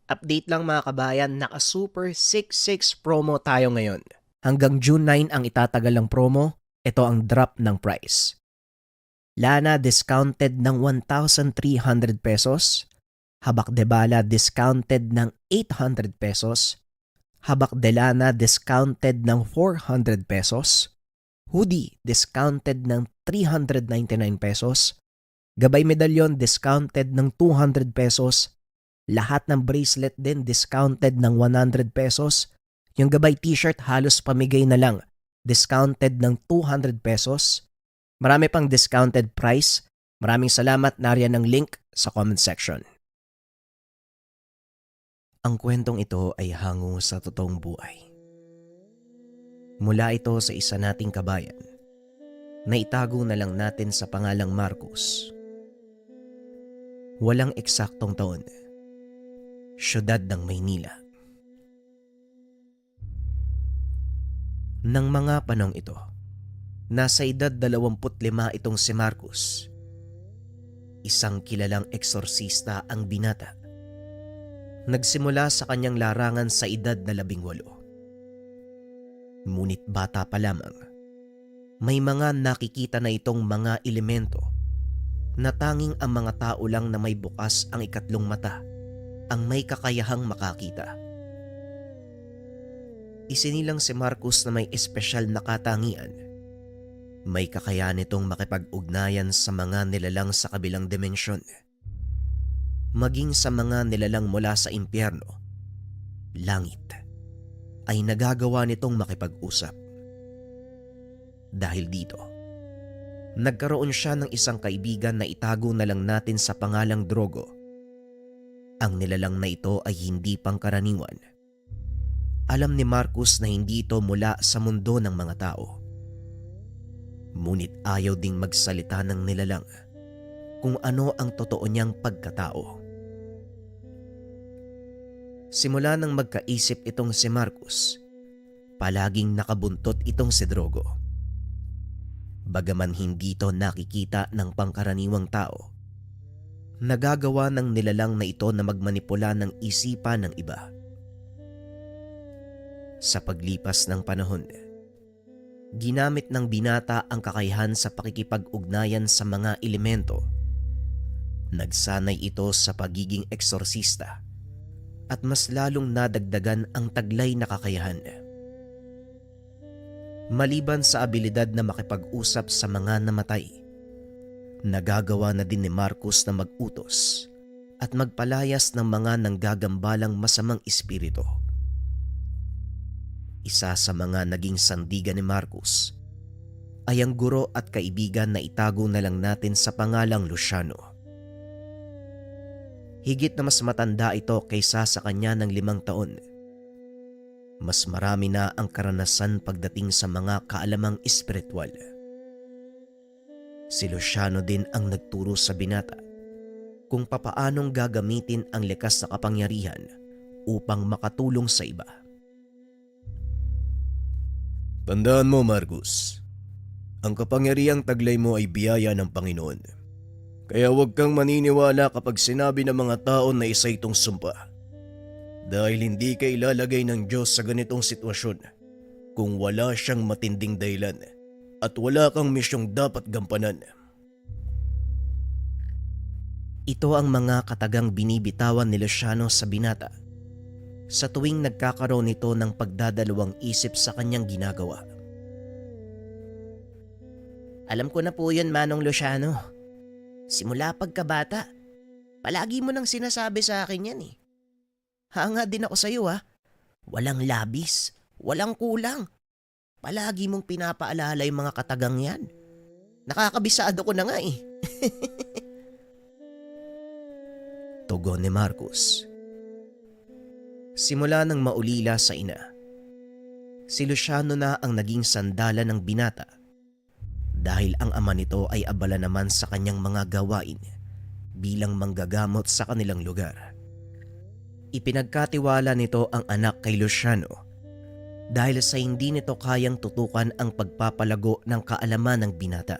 Update lang mga kabayan, naka Super 66 promo tayo ngayon. Hanggang June 9 ang itatagal ng promo, ito ang drop ng price. Lana discounted ng 1,300 pesos, Habak de Bala discounted ng 800 pesos, Habak de Lana discounted ng 400 pesos, hoodie discounted ng 399 pesos, gabay medalyon discounted ng 200 pesos, lahat ng bracelet din discounted ng 100 pesos. Yung gabay t-shirt halos pamigay na lang, discounted ng 200 pesos. Marami pang discounted price. Maraming salamat, nariyan ang link sa comment section. Ang kwentong ito ay hango sa totoong buhay. Mula ito sa isa nating kabayan na itago na lang natin sa pangalang Marcos. Walang eksaktong taon. Siyudad ng Maynila. Nang mga panahong ito, nasa edad 25 itong si Marcos. Isang kilalang eksorsista ang binata. Nagsimula sa kanyang larangan sa edad na 18. Ngunit bata pa lamang, may mga nakikita na itong mga elemento na tanging ang mga tao lang na may bukas ang ikatlong mata ang may kakayahang makakita. Isinilang si Marcos na may espesyal na katangian. May kakayahan itong makipag-ugnayan sa mga nilalang sa kabilang dimensyon. Maging sa mga nilalang mula sa impyerno, langit, ay nagagawa nitong makipag-usap. Dahil dito, nagkaroon siya ng isang kaibigan na itago na lang natin sa pangalang Drogo. Ang nilalang na ito ay hindi pangkaraniwan. Alam ni Marcos na hindi ito mula sa mundo ng mga tao. Ngunit ayaw ding magsalita ng nilalang kung ano ang totoo niyang pagkatao. Simula nang magkaisip itong si Marcos, palaging nakabuntot itong si Drogo. Bagaman hindi ito nakikita ng pangkaraniwang tao, nagagawa ng nilalang na ito na magmanipula ng isipan ng iba. Sa paglipas ng panahon, ginamit ng binata ang kakayahan sa pakikipag-ugnayan sa mga elemento. Nagsanay ito sa pagiging eksorsista at mas lalong nadagdagan ang taglay na kakayahan. Maliban sa abilidad na makipag-usap sa mga namatay, nagagawa na din ni Marcos na mag-utos at magpalayas ng mga nanggagambalang masamang espiritu. Isa sa mga naging sandigan ni Marcos ay ang guro at kaibigan na itago na lang natin sa pangalang Luciano. Higit na mas matanda ito kaysa sa kanya ng 5 taon. Mas marami na ang karanasan pagdating sa mga kaalamang espiritual. Si Luciano din ang nagturo sa binata kung papaanong gagamitin ang likas na kapangyarihan upang makatulong sa iba. Tandaan mo, Marcos, ang kapangyarihang taglay mo ay biyaya ng Panginoon. Kaya huwag kang maniniwala kapag sinabi ng mga tao na isa itong sumpa. Dahil hindi ka ilalagay ng Diyos sa ganitong sitwasyon kung wala siyang matinding dahilan at wala kang misyong dapat gampanan. Ito ang mga katagang binibitawan ni Luciano sa binata sa tuwing nagkakaroon nito ng pagdadalawang isip sa kanyang ginagawa. Alam ko na po yun, Manong Luciano. Simula pagkabata, palagi mo nang sinasabi sa akin yan eh. Hanga din ako sa iyo ha. Walang labis, walang kulang. Palagi mong pinapaalala yung mga katagang yan. Nakakabisado ko na nga eh. Tugon ni Marcos. Simula nang maulila sa ina, si Luciano na ang naging sandala ng binata dahil ang ama nito ay abala naman sa kanyang mga gawain bilang manggagamot sa kanilang lugar. Ipinagkatiwala nito ang anak kay Luciano dahil sa hindi nito kayang tutukan ang pagpapalago ng kaalaman ng binata.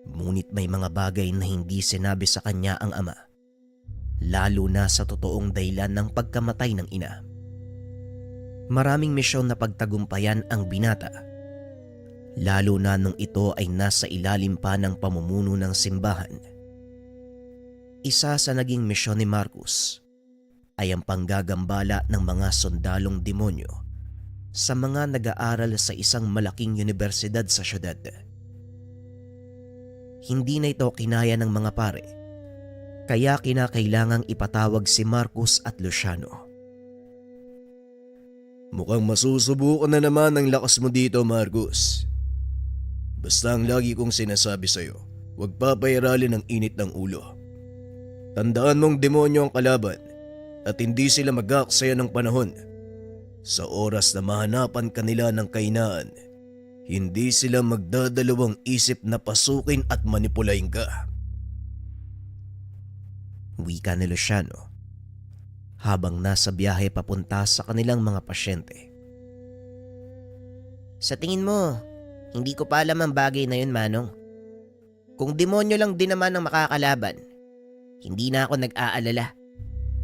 Ngunit may mga bagay na hindi sinabi sa kanya ang ama lalo na sa totoong dahilan ng pagkamatay ng ina. Maraming misyon na pagtagumpayan ang binata, lalo na nung ito ay nasa ilalim pa ng pamumuno ng simbahan. Isa sa naging misyon ni Marcus ay ang panggagambala ng mga sundalong demonyo sa mga nag-aaral sa isang malaking universidad sa syudad. Hindi na ito kinaya ng mga pare, kaya kinakailangang ipatawag si Marcus at Luciano. Mukhang masusubukan na naman ang lakas mo dito, Marcus. Basta ang lagi kong sinasabi sa'yo, huwag papairalin ang init ng ulo. Tandaan mong demonyo ang kalaban at hindi sila mag-aaksaya ng panahon. Sa oras na mahanapan kanila ng kainaan, hindi sila magdadalawang isip na pasukin at manipulahin ka. Wika ni Luciano habang nasa biyahe papunta sa kanilang mga pasyente. Sa tingin mo, hindi ko pa alam ang bagay na yun, Manong. Kung demonyo lang din naman ang makakalaban, hindi na ako nag-aalala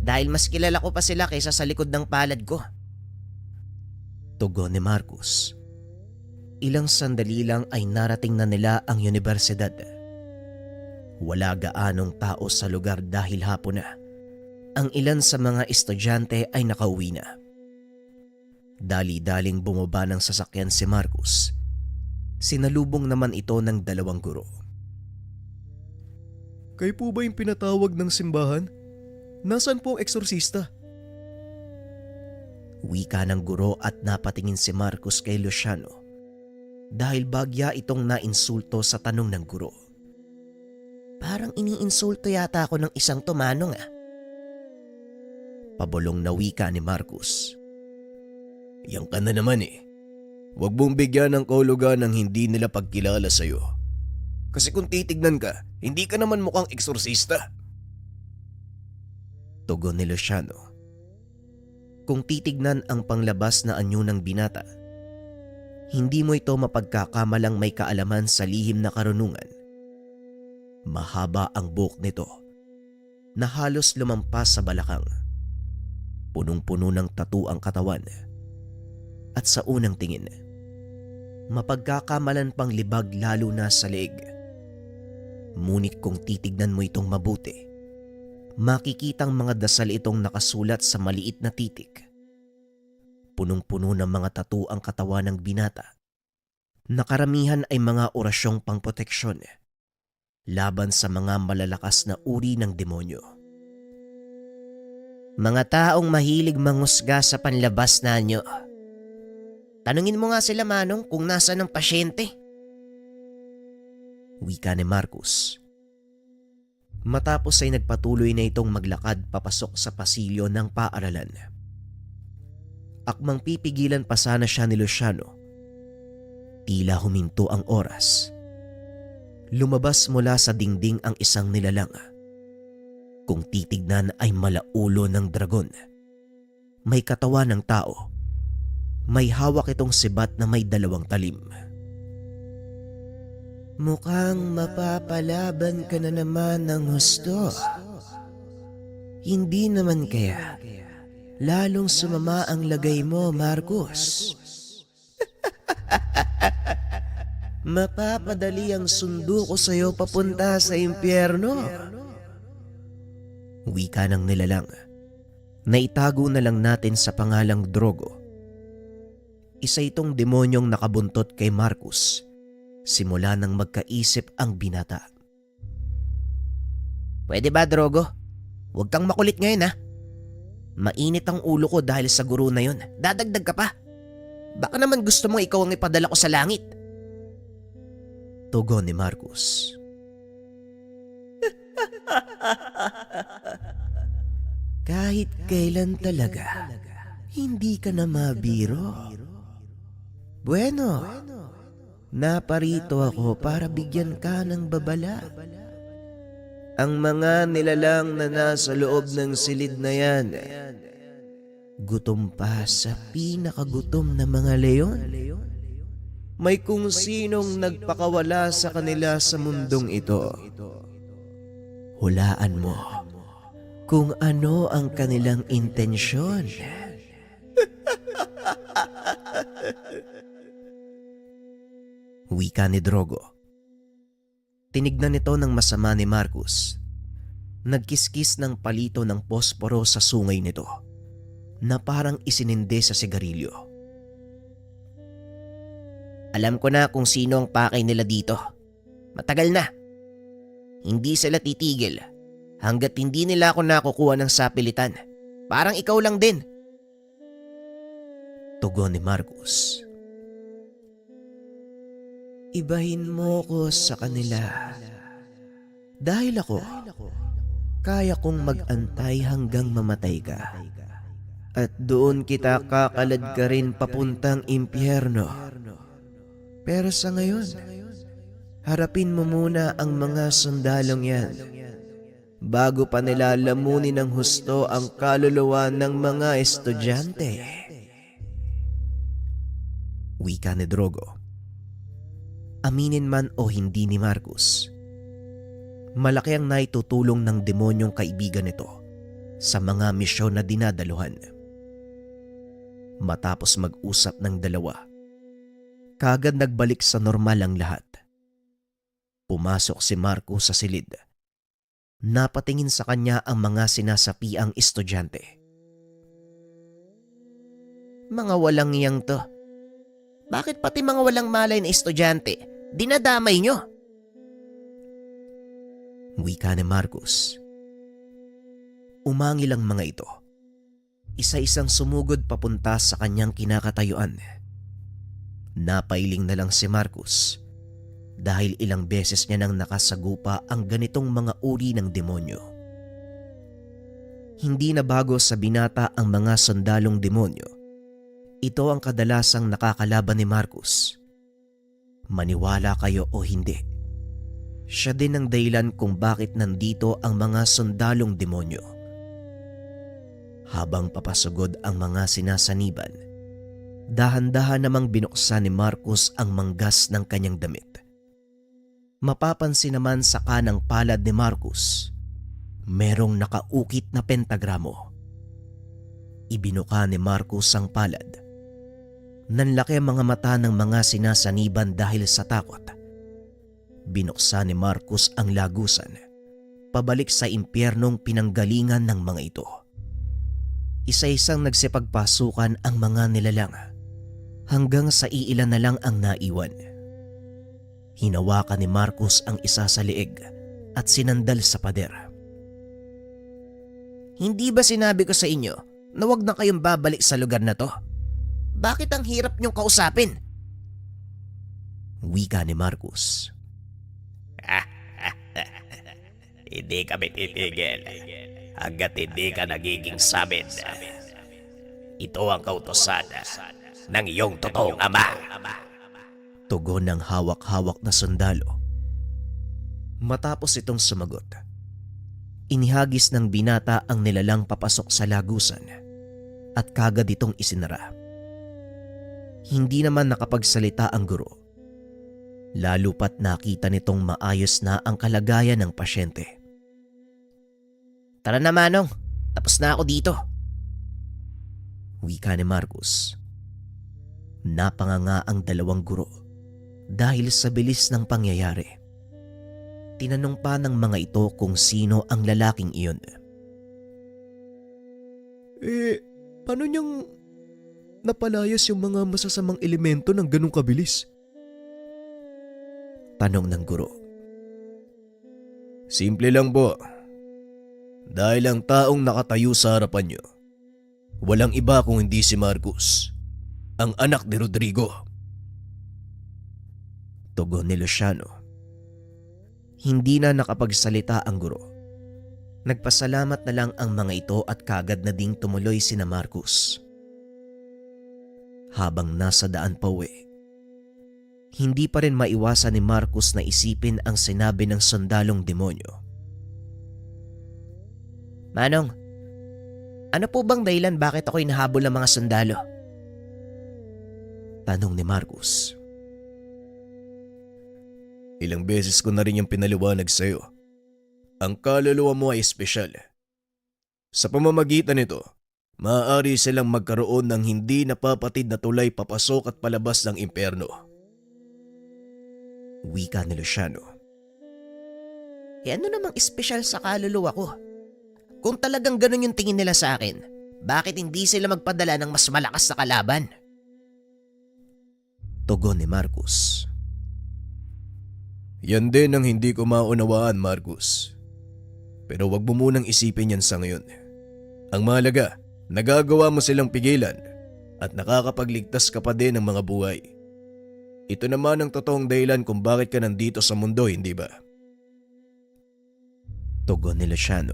dahil mas kilala ko pa sila kaysa sa likod ng palad ko. Tugon ni Marcus. Ilang sandali lang ay narating na nila ang universidad. Wala gaanong tao sa lugar dahil hapon na. Ang ilan sa mga estudyante ay nakauwi na. Dali-daling bumaba ng sasakyan si Marcus. Sinalubong naman ito ng dalawang guro. Kayo po ba yung pinatawag ng simbahan? Nasaan po ang eksorsista? Wika ng guro at napatingin si Marcus kay Luciano dahil bagya itong nainsulto sa tanong ng guro. Parang iniinsulto yata ako ng isang tumanong Pabulong na wika ni Marcus. Yan ka na naman eh. Huwag mong bigyan ng kahulugan ng hindi nila pagkilala sa'yo. Kasi kung titignan ka, hindi ka naman mukhang eksorsista. Tugon ni Luciano. Kung titignan ang panglabas na anyo ng binata, hindi mo ito mapagkakamalang may kaalaman sa lihim na karunungan. Mahaba ang buhok nito na halos lumampas sa balakang. Punong-puno ng tattoo ang katawan. At sa unang tingin, mapagkakamalan pang libag lalo na sa leeg. Ngunit kung titignan mo itong mabuti, makikitang mga dasal itong nakasulat sa maliit na titik. Punong-puno ng mga tattoo ang katawan ng binata. Nakaramihan ay mga orasyong pangproteksyon laban sa mga malalakas na uri ng demonyo. Mga taong mahilig mangusga sa panlabas na anyo. Tanungin mo nga sila, Manong, kung nasaan ang pasyente. Wika ni Marcus. Matapos ay nagpatuloy na itong maglakad papasok sa pasilyo ng paaralan. Akmang pipigilan pa sana siya ni Luciano. Tila huminto ang oras. Lumabas mula sa dingding ang isang nilalang. Kung titignan ay malaulo ng dragon. May katawan ng tao. May hawak itong sibat na may dalawang talim. Mukhang mapapalaban ka na naman ng husto. Hindi naman kaya lalong sumama ang lagay mo, Marcus. Mapapadali ang sundo ko sa'yo papunta sa impyerno. Wika ng nilalang. Naitago na lang natin sa pangalang Drogo. Isa itong demonyong nakabuntot kay Marcus simula nang magkaisip ang binata. Pwede ba, Drogo? Huwag kang makulit ngayon, Mainit ang ulo ko dahil sa guro na yun. Dadagdag ka pa. Baka naman gusto mo ikaw ang ipadala ko sa langit. Tugon ni Marcus. Kahit kailan talaga, hindi ka na mabiro. Bueno, naparito ako para bigyan ka ng babala. Ang mga nilalang na nasa loob ng silid na yan, gutom pa sa pinakagutom na mga leon. May kung sinong nagpakawala sa kanila sa mundong ito. Hulaan mo kung ano ang kanilang intensyon. Wika ni Drogo. Tinignan nito ng masama ni Marcus. Nagkiskis ng palito ng posporo sa sungay nito na parang isininde sa sigarilyo. Alam ko na kung sino ang pakay nila dito. Matagal na. Hindi sila titigil hanggat hindi nila ako nakukuha ng sapilitan. Parang ikaw lang din. Tugon ni Marcus. Ibahin mo ko sa kanila. Dahil ako, kaya kong mag-antay hanggang mamatay ka. At doon kita kakalad ka rin papuntang impyerno. Pero sa ngayon, harapin mo muna ang mga sundalong yan bago pa nila lamunin ng husto ang kaluluwa ng mga estudyante. Wika ni Drogo. Aminin man o hindi ni Marcus, malaki ang naitutulong ng demonyong kaibigan nito sa mga misyon na dinadaluhan. Matapos mag-usap ng dalawa, kagad nagbalik sa normal ang lahat. Pumasok si Marcus sa silid. Napatingin sa kanya ang mga sinasapiang estudyante. Mga walang iyang to. Bakit pati mga walang malay na estudyante dinadamay nyo? Wika ni Marcus. Umangil ang mga ito. Isa-isang sumugod papunta sa kanyang kinakatayuan. Napailing na lang si Marcus dahil ilang beses niya nang nakasagupa ang ganitong mga uri ng demonyo. Hindi na bago sa binata ang mga sundalong demonyo. Ito ang kadalasang nakakalaban ni Marcus. Maniwala kayo o hindi, siya din ang dahilan kung bakit nandito ang mga sundalong demonyo. Habang papasugod ang mga sinasaniban, dahan-dahan namang binuksan ni Marcus ang manggas ng kanyang damit. Mapapansin naman sa kanang palad ni Marcus, merong nakaukit na pentagramo. Ibinuka ni Marcus ang palad. Nanlaki ang mga mata ng mga sinasaniban dahil sa takot. Binuksan ni Marcus ang lagusan, pabalik sa impyernong pinanggalingan ng mga ito. Isa-isang nagsipagpasukan ang mga nilalang, hanggang sa iilan na lang ang naiwan. Hinawakan ni Marcus ang isa sa leeg at sinandal sa pader. Hindi ba sinabi ko sa inyo na huwag na kayong babalik sa lugar na to? Bakit ang hirap niyong kausapin? Wika ni Marcus. Hindi kami titigil hanggat hindi ka nagiging samin. Ito ang kautosan ng iyong totoong ama. Tugon ng hawak-hawak na sundalo. Matapos itong sumagot, inihagis ng binata ang nilalang papasok sa lagusan at kagad itong isinara. Hindi naman nakapagsalita ang guro, lalo pat nakita nitong maayos na ang kalagayan ng pasyente. Tara na Manong, tapos na ako dito. Wika ni Marcus. Napanganga ang dalawang guro dahil sa bilis ng pangyayari. Tinanong pa ng mga ito kung sino ang lalaking iyon. Paano niyang napalayas yung mga masasamang elemento ng ganong kabilis? Tanong ng guro. Simple lang po. Dahil ang taong nakatayo sa harapan niyo, walang iba kung hindi si Marcus, ang anak ni Rodrigo. Tugon ni Luciano. Hindi na nakapagsalita ang guro. Nagpasalamat na lang ang mga ito at kagad na ding tumuloy sina Marcus. Habang nasa daan pa uwi, hindi pa rin maiwasan ni Marcus na isipin ang sinabi ng sundalong demonyo. Manong, ano po bang dahilan bakit ako'y nahabol ng mga sundalo? Tanong ni Marcus. Ilang beses ko na rin yung pinaliwanag sa'yo. Ang kaluluwa mo ay espesyal. Sa pamamagitan nito, maaari silang magkaroon ng hindi napapatid na tulay papasok at palabas ng impyerno. Wika ni Luciano. Ano namang espesyal sa kaluluwa ko? Kung talagang ganun yung tingin nila sa akin, bakit hindi sila magpadala ng mas malakas na kalaban? Tugon ni Marcus. Yan din ang hindi ko maunawaan, Marcus. Pero wag mo munang isipin yan sa ngayon. Ang mahalaga, nagagawa mo silang pigilan at nakakapagligtas ka pa din ng mga buhay. Ito naman ang totoong dahilan kung bakit ka nandito sa mundo, hindi ba? Tugon ni Luciano.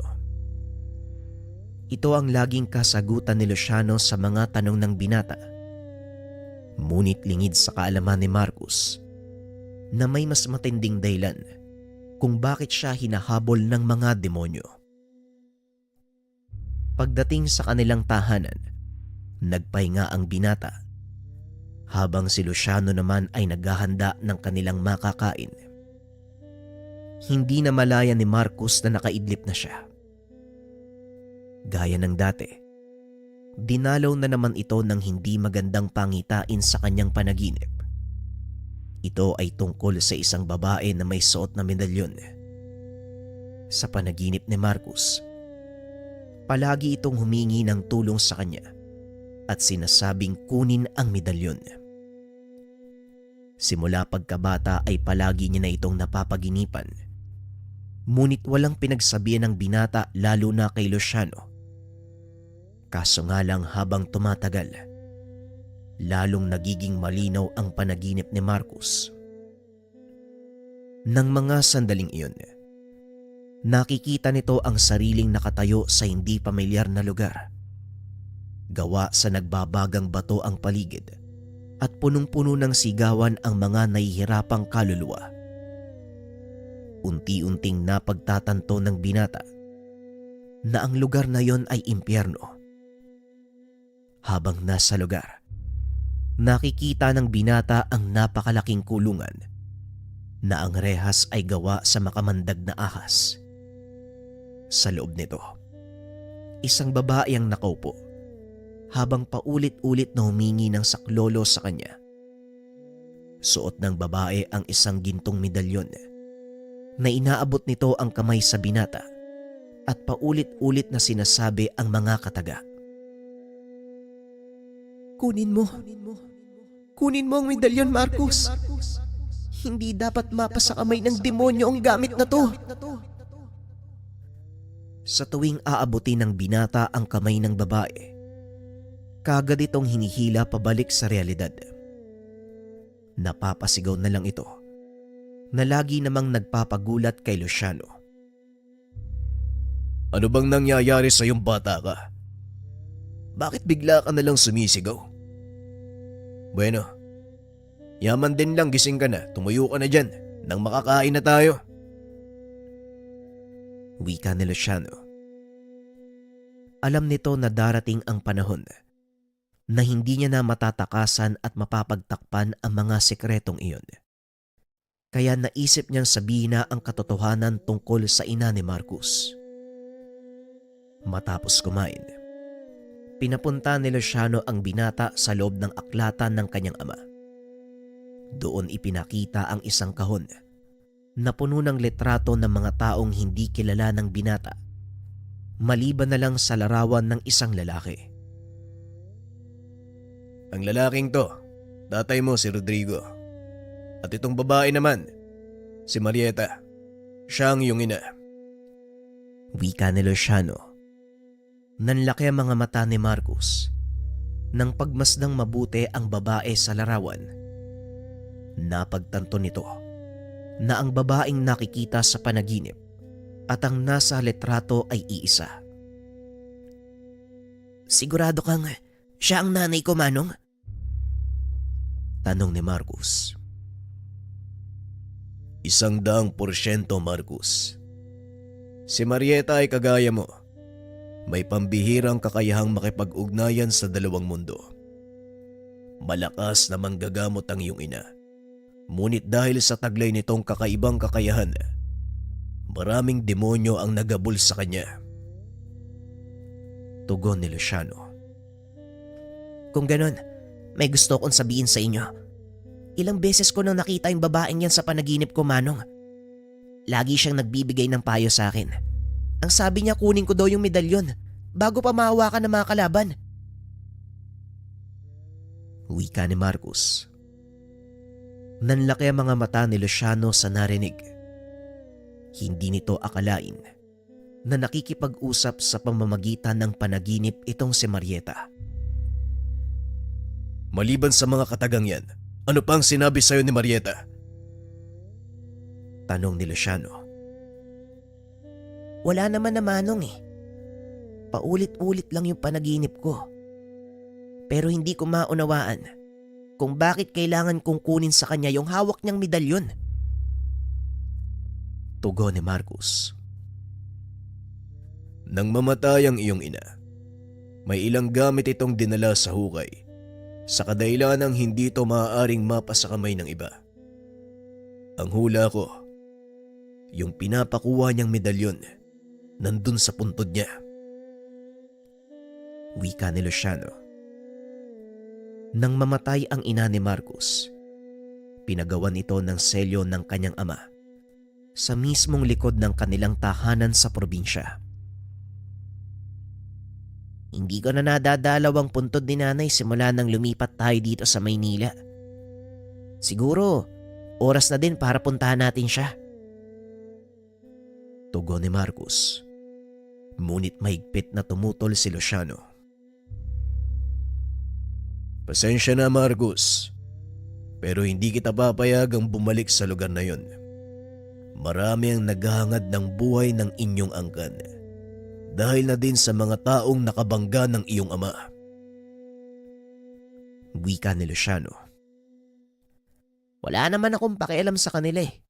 Ito ang laging kasagutan ni Luciano sa mga tanong ng binata. Ngunit lingid sa kaalaman ni Marcus na may mas matinding dahilan kung bakit siya hinahabol ng mga demonyo. Pagdating sa kanilang tahanan, nagpahinga ang binata habang si Luciano naman ay naghahanda ng kanilang makakain. Hindi na malaya ni Marcus na nakaidlip na siya. Gaya ng dati, dinalaw na naman ito ng hindi magandang pangitain sa kanyang panaginip. Ito ay tungkol sa isang babae na may suot na medalyon. Sa panaginip ni Marcus, palagi itong humingi ng tulong sa kanya at sinasabing kunin ang medalyon. Simula pagkabata ay palagi niya na itong napapaginipan. Ngunit walang pinagsabihan ng binata lalo na kay Luciano. Kaso nga lang habang tumatagal, lalong nagiging malinaw ang panaginip ni Marcus. Nang mga sandaling iyon, nakikita nito ang sariling nakatayo sa hindi pamilyar na lugar. Gawa sa nagbabagang bato ang paligid at punong-puno ng sigawan ang mga nahihirapang kaluluwa. Unti-unting napagtatanto ng binata na ang lugar na yon ay impyerno. Habang nasa lugar, nakikita ng binata ang napakalaking kulungan na ang rehas ay gawa sa makamandag na ahas. Sa loob nito, isang babae ang nakaupo habang paulit-ulit na humingi ng saklolo sa kanya. Suot ng babae ang isang gintong medalyon na inaabot nito ang kamay sa binata at paulit-ulit na sinasabi ang mga kataga. Kunin mo. Kunin mo ang medalyon, Marcus. Hindi dapat mapasa kamay ng demonyo ang gamit na to. Sa tuwing aabuti ng binata ang kamay ng babae, kagad itong hinihila pabalik sa realidad. Napapasigaw na lang ito na lagi namang nagpapagulat kay Luciano. Ano bang nangyayari sa iyong bata ka? Bakit bigla ka na lang sumisigaw? Bueno, yaman din lang, gising ka na, tumuyo ka na dyan nang makakain na tayo. Wika ni Luciano. Alam nito na darating ang panahon na hindi niya na matatakasan at mapapagtakpan ang mga sekretong iyon. Kaya naisip niyang sabihin na ang katotohanan tungkol sa ina ni Marcus. Matapos kumain, pinapunta ni Luciano ang binata sa loob ng aklatan ng kanyang ama. Doon ipinakita ang isang kahon na puno ng litrato ng mga taong hindi kilala ng binata, maliban na lang sa larawan ng isang lalaki. Ang lalaking to, tatay mo si Rodrigo. At itong babae naman, si Marieta. Siya ang iyong ina. Wika ni Luciano. Nanlaki ang mga mata ni Marcus nang pagmasdang mabuti ang babae sa larawan. Napagtanto nito na ang babaeng nakikita sa panaginip at ang nasa litrato ay iisa. Sigurado kang siya ang nanay ko, Manong? Tanong ni Marcus. 100%, Marcus. Si Marieta ay kagaya mo. May pambihirang kakayahang makipag-ugnayan sa dalawang mundo. Malakas na manggagamot ang iyong ina. Ngunit dahil sa taglay nitong kakaibang kakayahan, maraming demonyo ang nagabol sa kanya. Tugon ni Luciano. Kung ganun, may gusto kong sabihin sa inyo. Ilang beses ko nang nakita yung babaeng yan sa panaginip ko, Manong. Lagi siyang nagbibigay ng payo sa akin. Ang sabi niya kunin ko daw yung medalyon bago pa mahawakan ng mga kalaban. Wika ni Marcus. Nanlaki ang mga mata ni Luciano sa narinig. Hindi nito akalain na nakikipag-usap sa pamamagitan ng panaginip itong si Marieta. Maliban sa mga katagang yan, ano pang sinabi sa'yo ni Marieta? Tanong ni Luciano. Wala naman na, Manong eh. Paulit-ulit lang yung panaginip ko. Pero hindi ko maunawaan kung bakit kailangan kong kunin sa kanya yung hawak niyang medalyon. Tugon ni Marcus. Nang mamatay ang iyong ina, may ilang gamit itong dinala sa hukay sa kadahilanang hindi ito maaaring mapa sa kamay ng iba. Ang hula ko, yung pinapakuha niyang medalyon nandun sa puntod niya. Wika ni Luciano. Nang mamatay ang ina ni Marcus, pinagawan ito ng selyo ng kanyang ama sa mismong likod ng kanilang tahanan sa probinsya. Hindi ko na nadadalaw ang puntod ni nanay simula nang lumipat tayo dito sa Maynila. Siguro, oras na din para puntahan natin siya. Tugon ni Marcus. Ngunit mahigpit na tumutol si Luciano. Pasensya na, Marcus, pero hindi kita papayagang bumalik sa lugar na yon. Marami ang naghahangad ng buhay ng inyong angkan dahil na din sa mga taong nakabangga ng iyong ama. Wika ni Luciano. Wala naman akong pakialam sa kanila eh.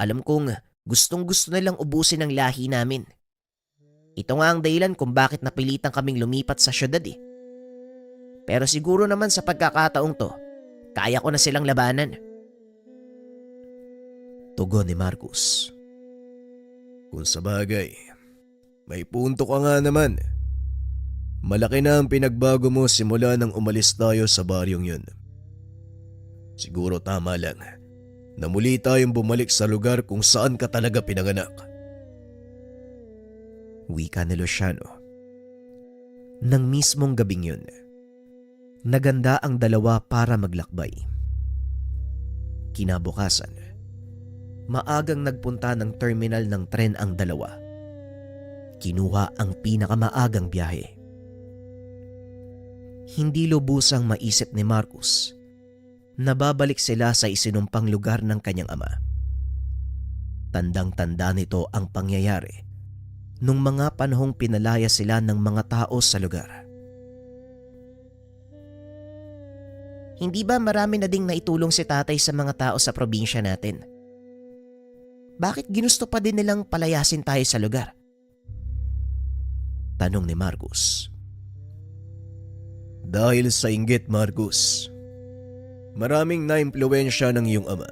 Alam kong gustong-gusto nilang ubusin ang lahi namin. Ito nga ang dahilan kung bakit napilitan kaming lumipat sa syudad eh. Pero siguro naman sa pagkakataong to, kaya ko na silang labanan. Tugon ni Marcus. Kung sa bagay, may punto ka nga naman. Malaki na ang pinagbago mo simula nang umalis tayo sa baryong yun. Siguro tama lang na muli tayong bumalik sa lugar kung saan ka talaga pinanganak. Wika ni Luciano. Nang mismong gabing yun, naganda ang dalawa para maglakbay. Kinabukasan, maagang nagpunta ng terminal ng tren ang dalawa. Kinuha ang pinakamaagang biyahe. Hindi lubusang maisip ni Marcus na babalik sila sa isinumpang lugar ng kanyang ama. Tandang-tanda nito ang pangyayari nung mga panahong pinalaya sila ng mga tao sa lugar. Hindi ba marami na ding naitulong si tatay sa mga tao sa probinsya natin? Bakit ginusto pa din nilang palayasin tayo sa lugar? Tanong ni Marcus. Dahil sa inggit, Marcus. Maraming naimpluwensya ng iyong ama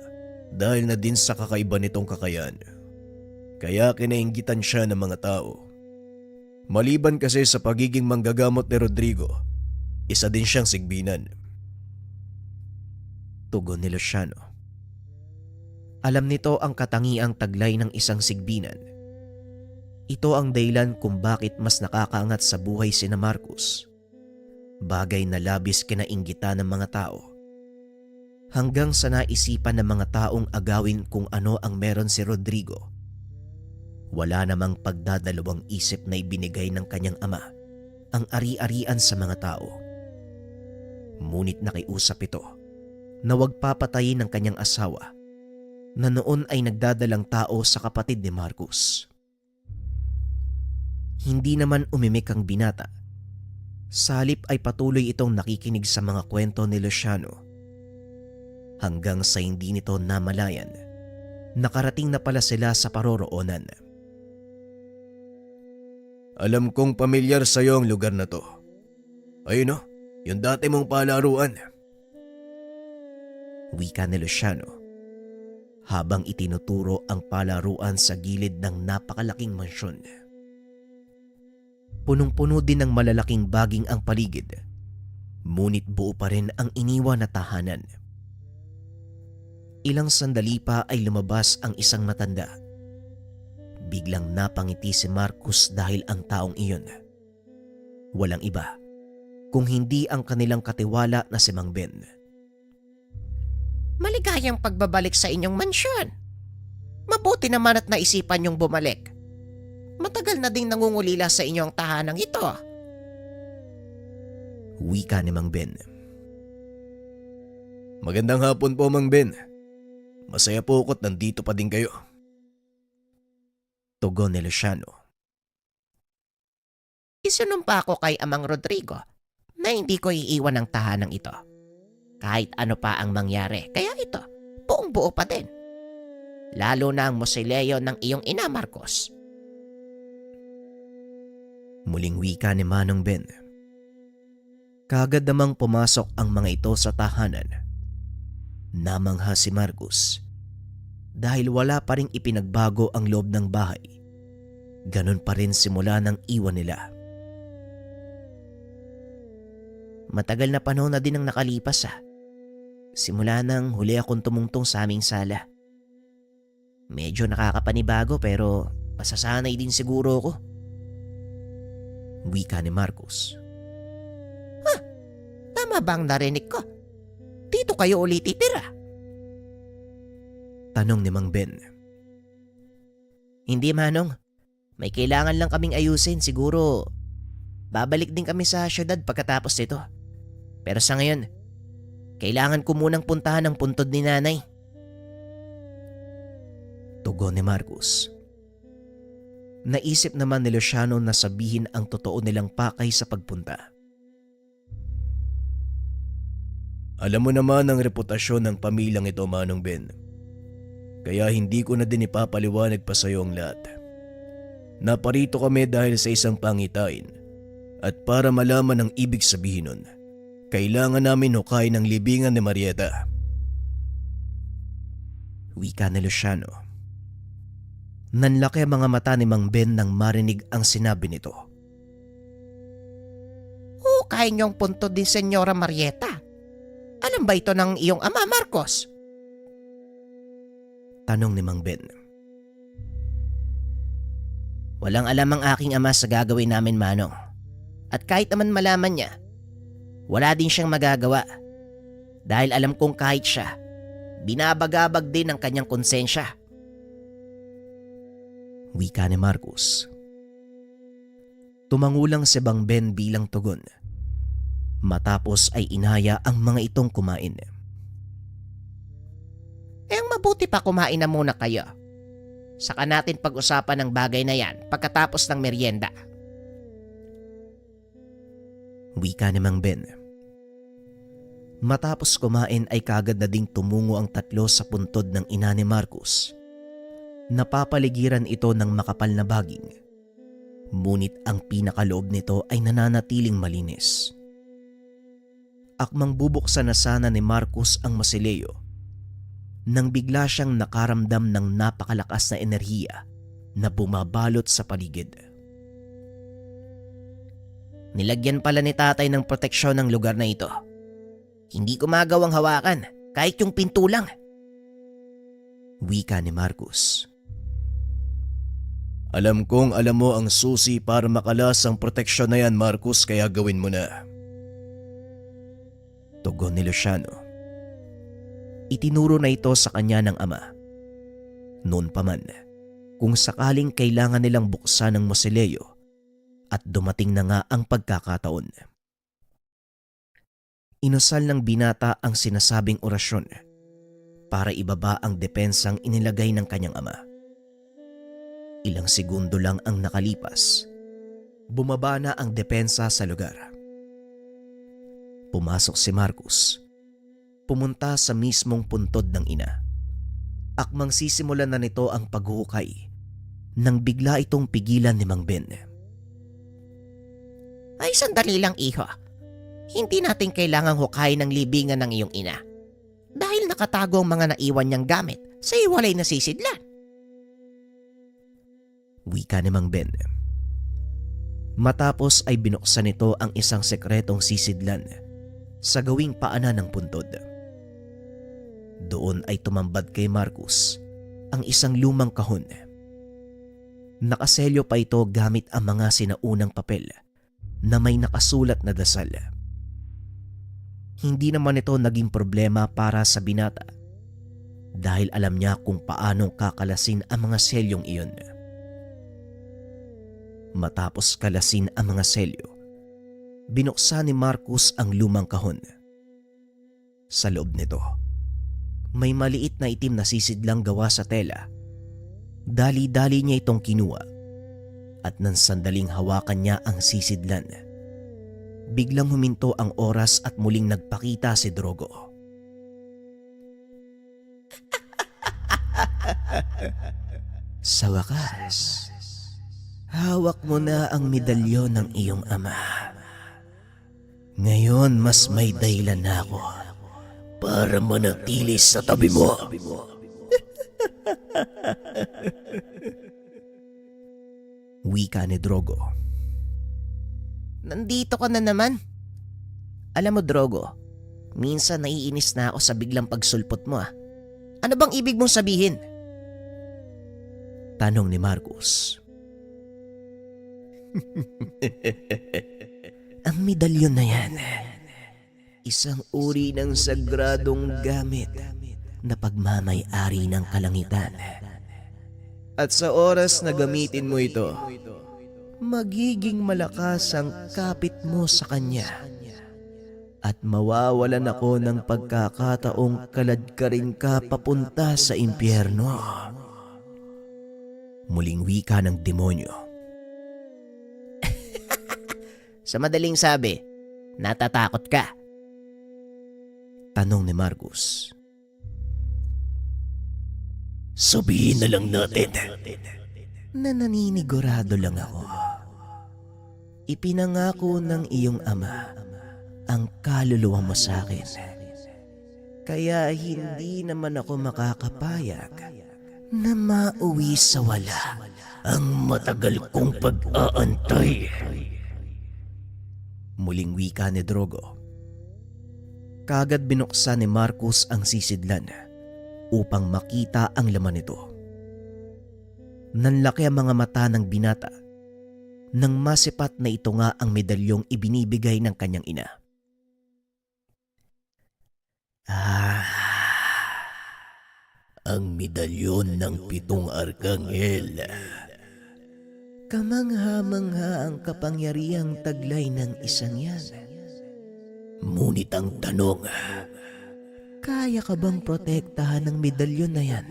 dahil na din sa kakaiba nitong kakayahan. Kaya kinainggitan siya ng mga tao. Maliban kasi sa pagiging manggagamot ni Rodrigo, isa din siyang sigbinan. Tugon ni Luciano. Alam nito ang katangiang taglay ng isang sigbinan. Ito ang dahilan kung bakit mas nakakaangat sa buhay sina Marcus. Bagay na labis kinainggitan ng mga tao. Hanggang sa naisipan ng mga taong agawin kung ano ang meron si Rodrigo. Wala namang pagdadalawang isip na ibinigay ng kanyang ama ang ari-arian sa mga tao. Ngunit nakiusap ito na huwag papatayin ng kanyang asawa na noon ay nagdadalang tao sa kapatid ni Marcus. Hindi naman umimik ang binata. Sa halip ay patuloy itong nakikinig sa mga kwento ni Luciano. Hanggang sa hindi nito namalayan, nakarating na pala sila sa paroroonan. Alam kong pamilyar sa iyo ang lugar na to. Ayun o, yung dati mong palaruan. Wika ni Luciano habang itinuturo ang palaruan sa gilid ng napakalaking mansyon. Punong-puno din ng malalaking baging ang paligid. Ngunit buo pa rin ang iniwan na tahanan. Ilang sandali pa ay lumabas ang isang matanda. Biglang napangiti si Marcus dahil ang taong iyon walang iba kung hindi ang kanilang katiwala na si Mang Ben. Maligayang pagbabalik sa inyong mansyon. Mabuti naman at naisipan niyong bumalik. Matagal na ding nangungulila sa inyong tahanang ito. Wika ni Mang Ben. Magandang hapon po, Mang Ben. Masaya po ako't nandito pa din kayo. Tugon ni Luciano. Isinumpa ko kay Amang Rodrigo na hindi ko iiwan ang tahanang ito. Kahit ano pa ang mangyari, kaya ito, buong buo pa din. Lalo na ang mosileo ng iyong ina, Marcos. Muling wika ni Manong Ben. Kaagad namang pumasok ang mga ito sa tahanan. Namangha si Marcus dahil wala pa ring ipinagbago ang loob ng bahay. Ganon pa rin simula ng iwan nila. Matagal na panahon na din ang nakalipas Simula nang huli akong tumungtong sa aming sala. Medyo nakakapanibago pero masasanay din siguro ako. Wika ni Marcus. Tama bang narinig ko? Dito kayo ulit titira? Tanong ni Mang Ben. Hindi, Manong. May kailangan lang kaming ayusin. Siguro babalik din kami sa syudad pagkatapos nito. Pero sa ngayon, kailangan ko munang puntahan ang puntod ni Nanay. Tugon ni Marcus. Naisip naman ni Luciano na sabihin ang totoo nilang pakay sa pagpunta. Alam mo naman ang reputasyon ng pamilyang ito, Manong Ben. Kaya hindi ko na din ipapaliwanag pa sa iyo ang lahat. Naparito kami dahil sa isang pangitain. At para malaman ang ibig sabihin nun, kailangan namin hukayin ang libingan ni Marieta. Wika ni Luciano. Nanlaki ang mga mata ni Mang Ben nang marinig ang sinabi nito. Hukay niyong punto din, Senyora Marieta. Alam ba ito ng iyong ama, Marcos? Tanong ni Mang Ben. Walang alam ang aking ama sa gagawin namin, Manong. At kahit naman malaman niya, wala din siyang magagawa. Dahil alam kong kahit siya, binabagabag din ang kanyang konsensya. Wika ni Marcus. Tumangulang si Mang Ben bilang tugon. Matapos ay inaya ang mga itong kumain. Ang mabuti pa kumain na muna kayo. Saka natin pag-usapan ang bagay na yan pagkatapos ng merienda. Wika ni Mang Ben. Matapos kumain ay kagad na ding tumungo ang tatlo sa puntod ng ina ni Marcus. Napapaligiran ito ng makapal na baging. Ngunit ang pinakaloob nito ay nananatiling malinis. Akmang bubuksan na sana ni Marcus ang mausoleo nang bigla siyang nakaramdam ng napakalakas na enerhiya na bumabalot sa paligid. Nilagyan pala ni tatay ng proteksyon ng lugar na ito. Hindi ko magawang hawakan kahit yung pinto lang. Wika ni Marcus. Alam kong alam mo ang susi para makalas ang proteksyon na yan, Marcus, kaya gawin mo na. Tugon ni Luciano. Itinuro na ito sa kanya ng ama. Noon pa man, kung sakaling kailangan nilang buksan ang mausoleo at dumating na nga ang pagkakataon. Inusal ng binata ang sinasabing orasyon para ibaba ang depensang inilagay ng kanyang ama. Ilang segundo lang ang nakalipas. Bumaba na ang depensa sa lugar. Pumasok si Marcus. Pumunta sa mismong puntod ng ina. Akmang sisimulan na nito ang paghuhukay nang bigla itong pigilan ni Mang Ben. Ay, sandali lang, iho. Hindi natin kailangang hukayin ang libingan ng iyong ina. Dahil nakatago ang mga naiwan niyang gamit sa iwalay na sisidlan. Wika ni Mang Ben. Matapos ay binuksan nito ang isang sekretong sisidlan sa gawing paanan ng puntod. Doon ay tumambad kay Marcus ang isang lumang kahon. Nakaselyo pa ito gamit ang mga sinaunang papel na may nakasulat na dasal. Hindi naman ito naging problema para sa binata dahil alam niya kung paanong kakalasin ang mga selyong iyon. Matapos kalasin ang mga selyo, binuksan ni Marcus ang lumang kahon. Sa loob nito, may maliit na itim na sisidlang gawa sa tela. Dali-dali niya itong kinuha at nang sandaling hawakan niya ang sisidlan, biglang huminto ang oras at muling nagpakita si Drogo. Sa wakas, hawak mo na ang medalyon ng iyong ama. Ngayon mas may dahilan na ako para manatili sa tabi mo. Wika ni Drogo. Nandito ka na naman. Alam mo, Drogo, minsan naiinis na ako sa biglang pagsulpot mo ah. Ano bang ibig mong sabihin? Tanong ni Marcus. Ang medalyon na yan, isang uri ng sagradong gamit na pagmamay-ari ng kalangitan. At sa oras na gamitin mo ito, magiging malakas ang kapit mo sa kanya. At mawawalan ako ng pagkakataong kaladkarin ka papunta sa impyerno. Muling wika ng demonyo. Sa madaling sabi, natatakot ka. Tanong ni Marcus. Sabihin na lang natin. Na naninigurado lang ako. Ipinangako ng iyong ama ang kaluluwa mo sa akin. Kaya hindi naman ako makakapayag na mauwi sa wala Ang matagal kong pag-aantay. Muling wika ni Drogo. Kagad binuksan ni Marcus ang sisidlan upang makita ang laman nito. Nanlaki ang mga mata ng binata nang masipat na ito nga ang medalyong ibinibigay ng kanyang ina. Ang medalyon ng 7 arkanghel. Kamangha-mangha ang kapangyarihang taglay ng isang yan. Ngunit ang tanong, Kaya ka bang protektahan ng medalyon na yan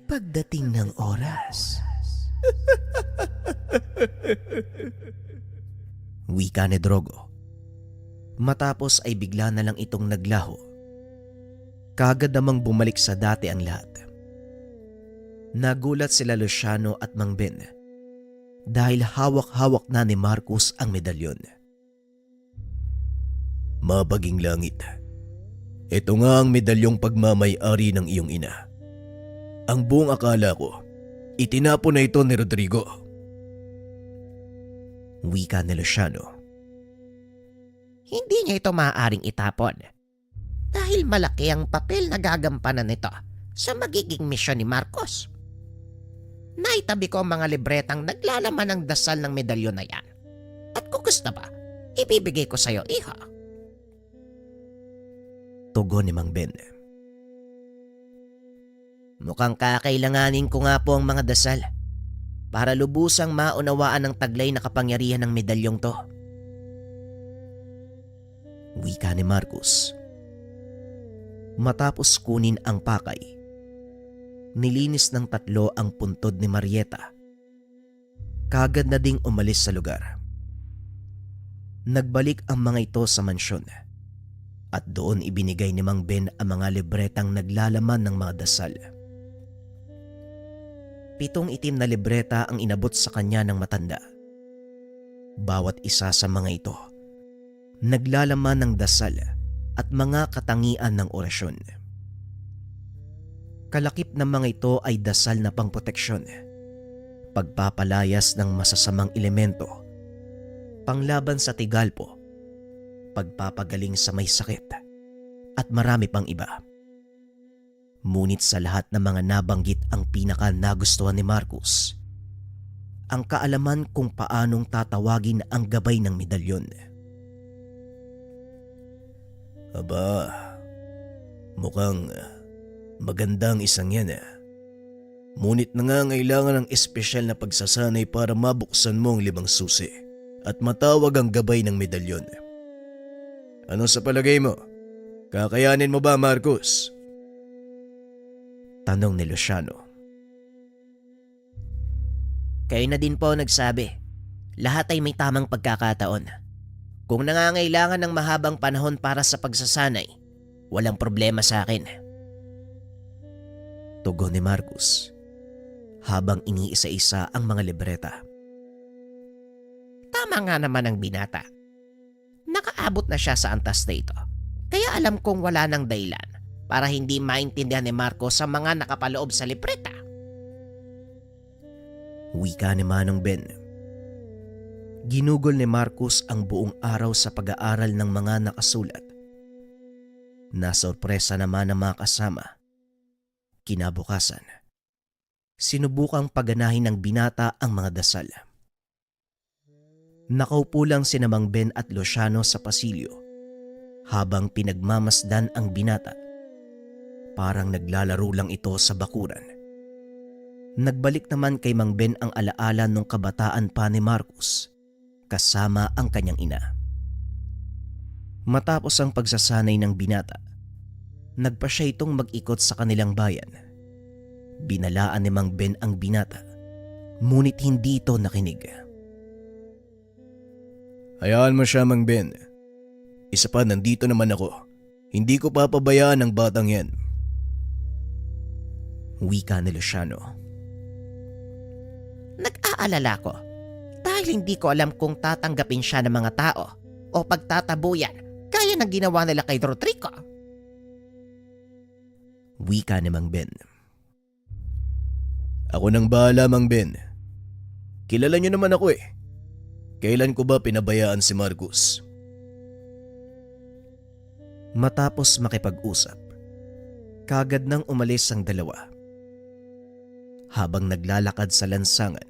pagdating ng oras? Wika ni Drogo. Matapos ay bigla na lang itong naglaho. Kagad namang bumalik sa dati ang lahat. Nagulat sila Luciano at Mang Ben dahil hawak-hawak na ni Marcus ang medalyon. Mabaging langit. Ito nga ang medalyong pagmamay-ari ng iyong ina. Ang buong akala ko, itinapon na ito ni Rodrigo. Wika ni Luciano. Hindi niya ito maaaring itapon. Dahil malaki ang papel na gagampanan nito sa magiging misyon ni Marcos. Naitabi ko ang mga libretang naglalaman ng dasal ng medalyon na yan. At kung gusto ba, ibibigay ko sa'yo, iha. Tugon ni Mang Ben. Mukhang kakailanganin ko nga po ang mga dasal para lubusang maunawaan ang taglay na kapangyarihan ng medalyong to. Wika ni Marcus. Matapos kunin ang pakay, nilinis ng 3 ang puntod ni Marieta. Kagad na ding umalis sa lugar. Nagbalik ang mga ito sa mansyon at doon ibinigay ni Mang Ben ang mga libretang naglalaman ng mga dasal. 7 itim na libreta ang inabot sa kanya ng matanda. Bawat isa sa mga ito naglalaman ng dasal at mga katangian ng orasyon. Kalakip ng mga ito ay dasal na pangproteksyon, pagpapalayas ng masasamang elemento panglaban sa Tigalpo, pagpapagaling sa may sakit, at marami pang iba. Ngunit sa lahat ng mga nabanggit ang pinaka nagustuhan ni Marcus, ang kaalaman kung paanong tatawagin ang gabay ng medalyon. Aba, mukhang magandang isang yan. Ngunit nangangailangan ng espesyal na pagsasanay para mabuksan mo ang 5 susi at matawag ang gabay ng medalyon. Ano sa palagay mo? Kakayanin mo ba, Marcus? Tanong ni Luciano. Kayo na din po nagsabi. Lahat ay may tamang pagkakataon. Kung nangangailangan ng mahabang panahon para sa pagsasanay, walang problema sa akin. Tugon ni Marcus habang iniisa-isa ang mga libreta. Tama nga naman ang binata. Nakaabot na siya sa antas na ito. Kaya alam kong wala nang dahilan para hindi maintindihan ni Marco sa mga nakapaloob sa libreta. Wika ni Manong Ben. Ginugol ni Marcus ang buong araw sa pag-aaral ng mga nakasulat. Nasorpresa naman ang mga kasama. Kinabukasan, sinubukang paganahin ng binata ang mga dasal. Nakaupo lang sina Mang Ben at Luciano sa pasilyo habang pinagmamasdan ang binata. Parang naglalaro lang ito sa bakuran. Nagbalik naman kay Mang Ben ang alaala nung kabataan pa ni Marcus kasama ang kanyang ina. Matapos ang pagsasanay ng binata, nagpa siya itong mag-ikot sa kanilang bayan. Binalaan ni Mang Ben ang binata, ngunit hindi ito nakinig. Hayaan mo siya, Mang Ben. Isa pa, nandito naman ako. Hindi ko papabayaan ang batang yan. Wika ni Luciano. Nag-aalala ko dahil hindi ko alam kung tatanggapin siya ng mga tao o pagtatabuyan gaya ng ginawa nila kay Rodrigo. Wika ni Mang Ben. Ako nang bahala, Mang Ben. Kilala niyo naman ako eh. Kailan ko ba pinabayaan si Marcus? Matapos makipag-usap, kagad nang umalis ang dalawa. Habang naglalakad sa lansangan,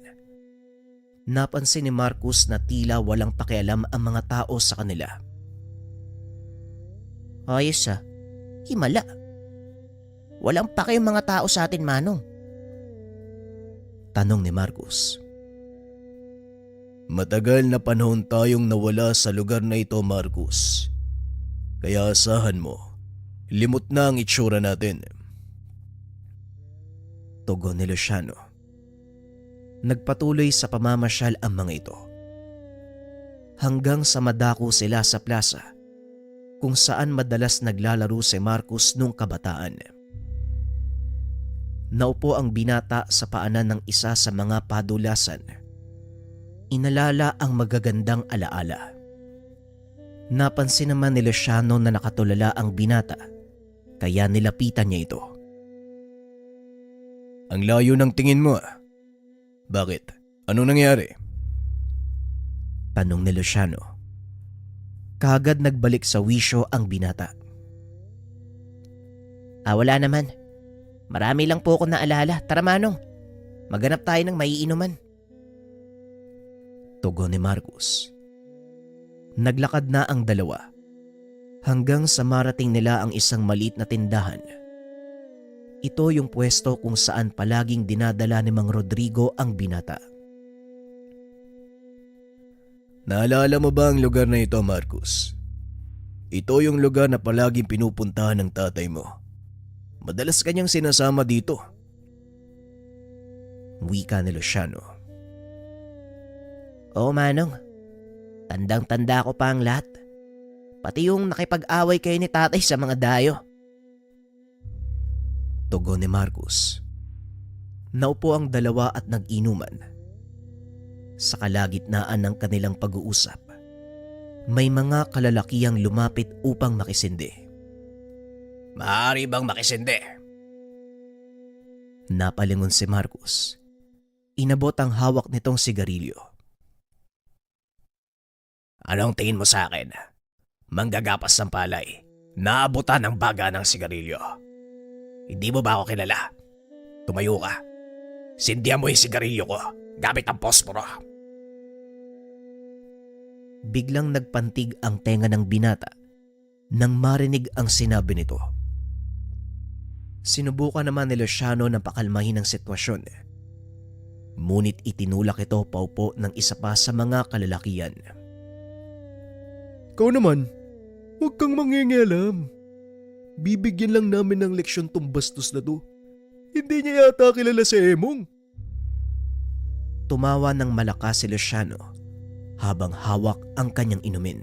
napansin ni Marcus na tila walang pakialam ang mga tao sa kanila. Ayos himala. Walang pa kayong mga tao sa atin, Manong. Tanong ni Marcus. Matagal na panahon tayong nawala sa lugar na ito, Marcus. Kaya asahan mo, limot na ang itsura natin. Tugon ni Luciano. Nagpatuloy sa pamamasyal ang mga ito. Hanggang sa madako sila sa plaza, kung saan madalas naglalaro si Marcus nung kabataan. Naupo ang binata sa paanan ng isa sa mga padulasan. Inalala ang magagandang alaala. Napansin naman ni Luciano na nakatulala ang binata, kaya nilapitan niya ito. Ang layo ng tingin mo ah. Bakit? Anong nangyari? Tanong ni Luciano. Kagad nagbalik sa wisyo ang binata. Wala naman. Marami lang po ako naalala. Tara, Manong. Maghanap tayo ng maiinuman. Tugon ni Marcus. Naglakad na ang dalawa hanggang sa marating nila ang isang maliit na tindahan. Ito yung pwesto kung saan palaging dinadala ni Mang Rodrigo ang binata. Naalala mo ba ang lugar na ito, Marcus? Ito yung lugar na palaging pinupuntahan ng tatay mo. Madalas kanyang sinasama dito. Wika ni Luciano. Oo, Manong. Tandang-tanda ko pa ang lahat. Pati yung nakipag-away kayo ni tatay sa mga dayo. Tugon ni Marcus. Naupo ang dalawa at nag-inuman. Sa kalagitnaan ng kanilang pag-uusap, may mga kalalakihang lumapit upang makisindi. Maaari bang makisindi? Napalingon si Marcus. Inabot ang hawak nitong sigarilyo. Anong tingin mo sa akin? Manggagapas ng palay, naabutan ng baga ng sigarilyo. Hindi mo ba ako kilala? Tumayo ka. Sindihan mo yung sigarilyo ko gamit ang posporo. Biglang nagpantig ang tenga ng binata nang marinig ang sinabi nito. Sinubukan naman ni Luciano na pakalmahin ang sitwasyon. Ngunit itinulak ito paupo ng isa pa sa mga kalalakian. Ikaw naman, huwag kang mangingialam. Bibigyan lang namin ng leksyon tong bastos na to. Hindi niya yata kilala si Emong. Tumawa ng malakas si Luciano habang hawak ang kanyang inumin.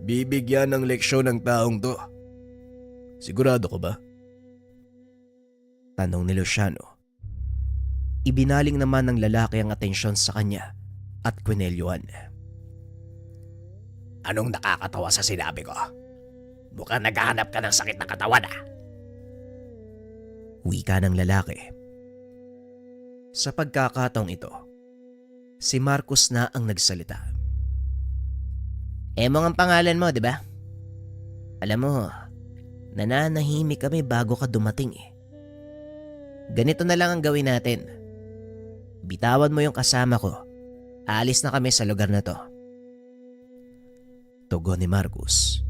Bibigyan ng leksyon ng taong to. Sigurado ka ba? Tanong ni Luciano. Ibinaling naman ng lalaki ang atensyon sa kanya at kwinelyuhan. Anong nakakatawa sa sinabi ko? Mukhang naghahanap ka ng sakit ng katawan ah. Wika ng lalaki. Sa pagkakataong ito, si Marcos na ang nagsalita. Emong ang pangalan mo, di ba? Alam mo, nananahimik kami bago ka dumating eh. Ganito na lang ang gawin natin. Bitawan mo yung kasama ko. Aalis na kami sa lugar na to. Tugon ni Marcos.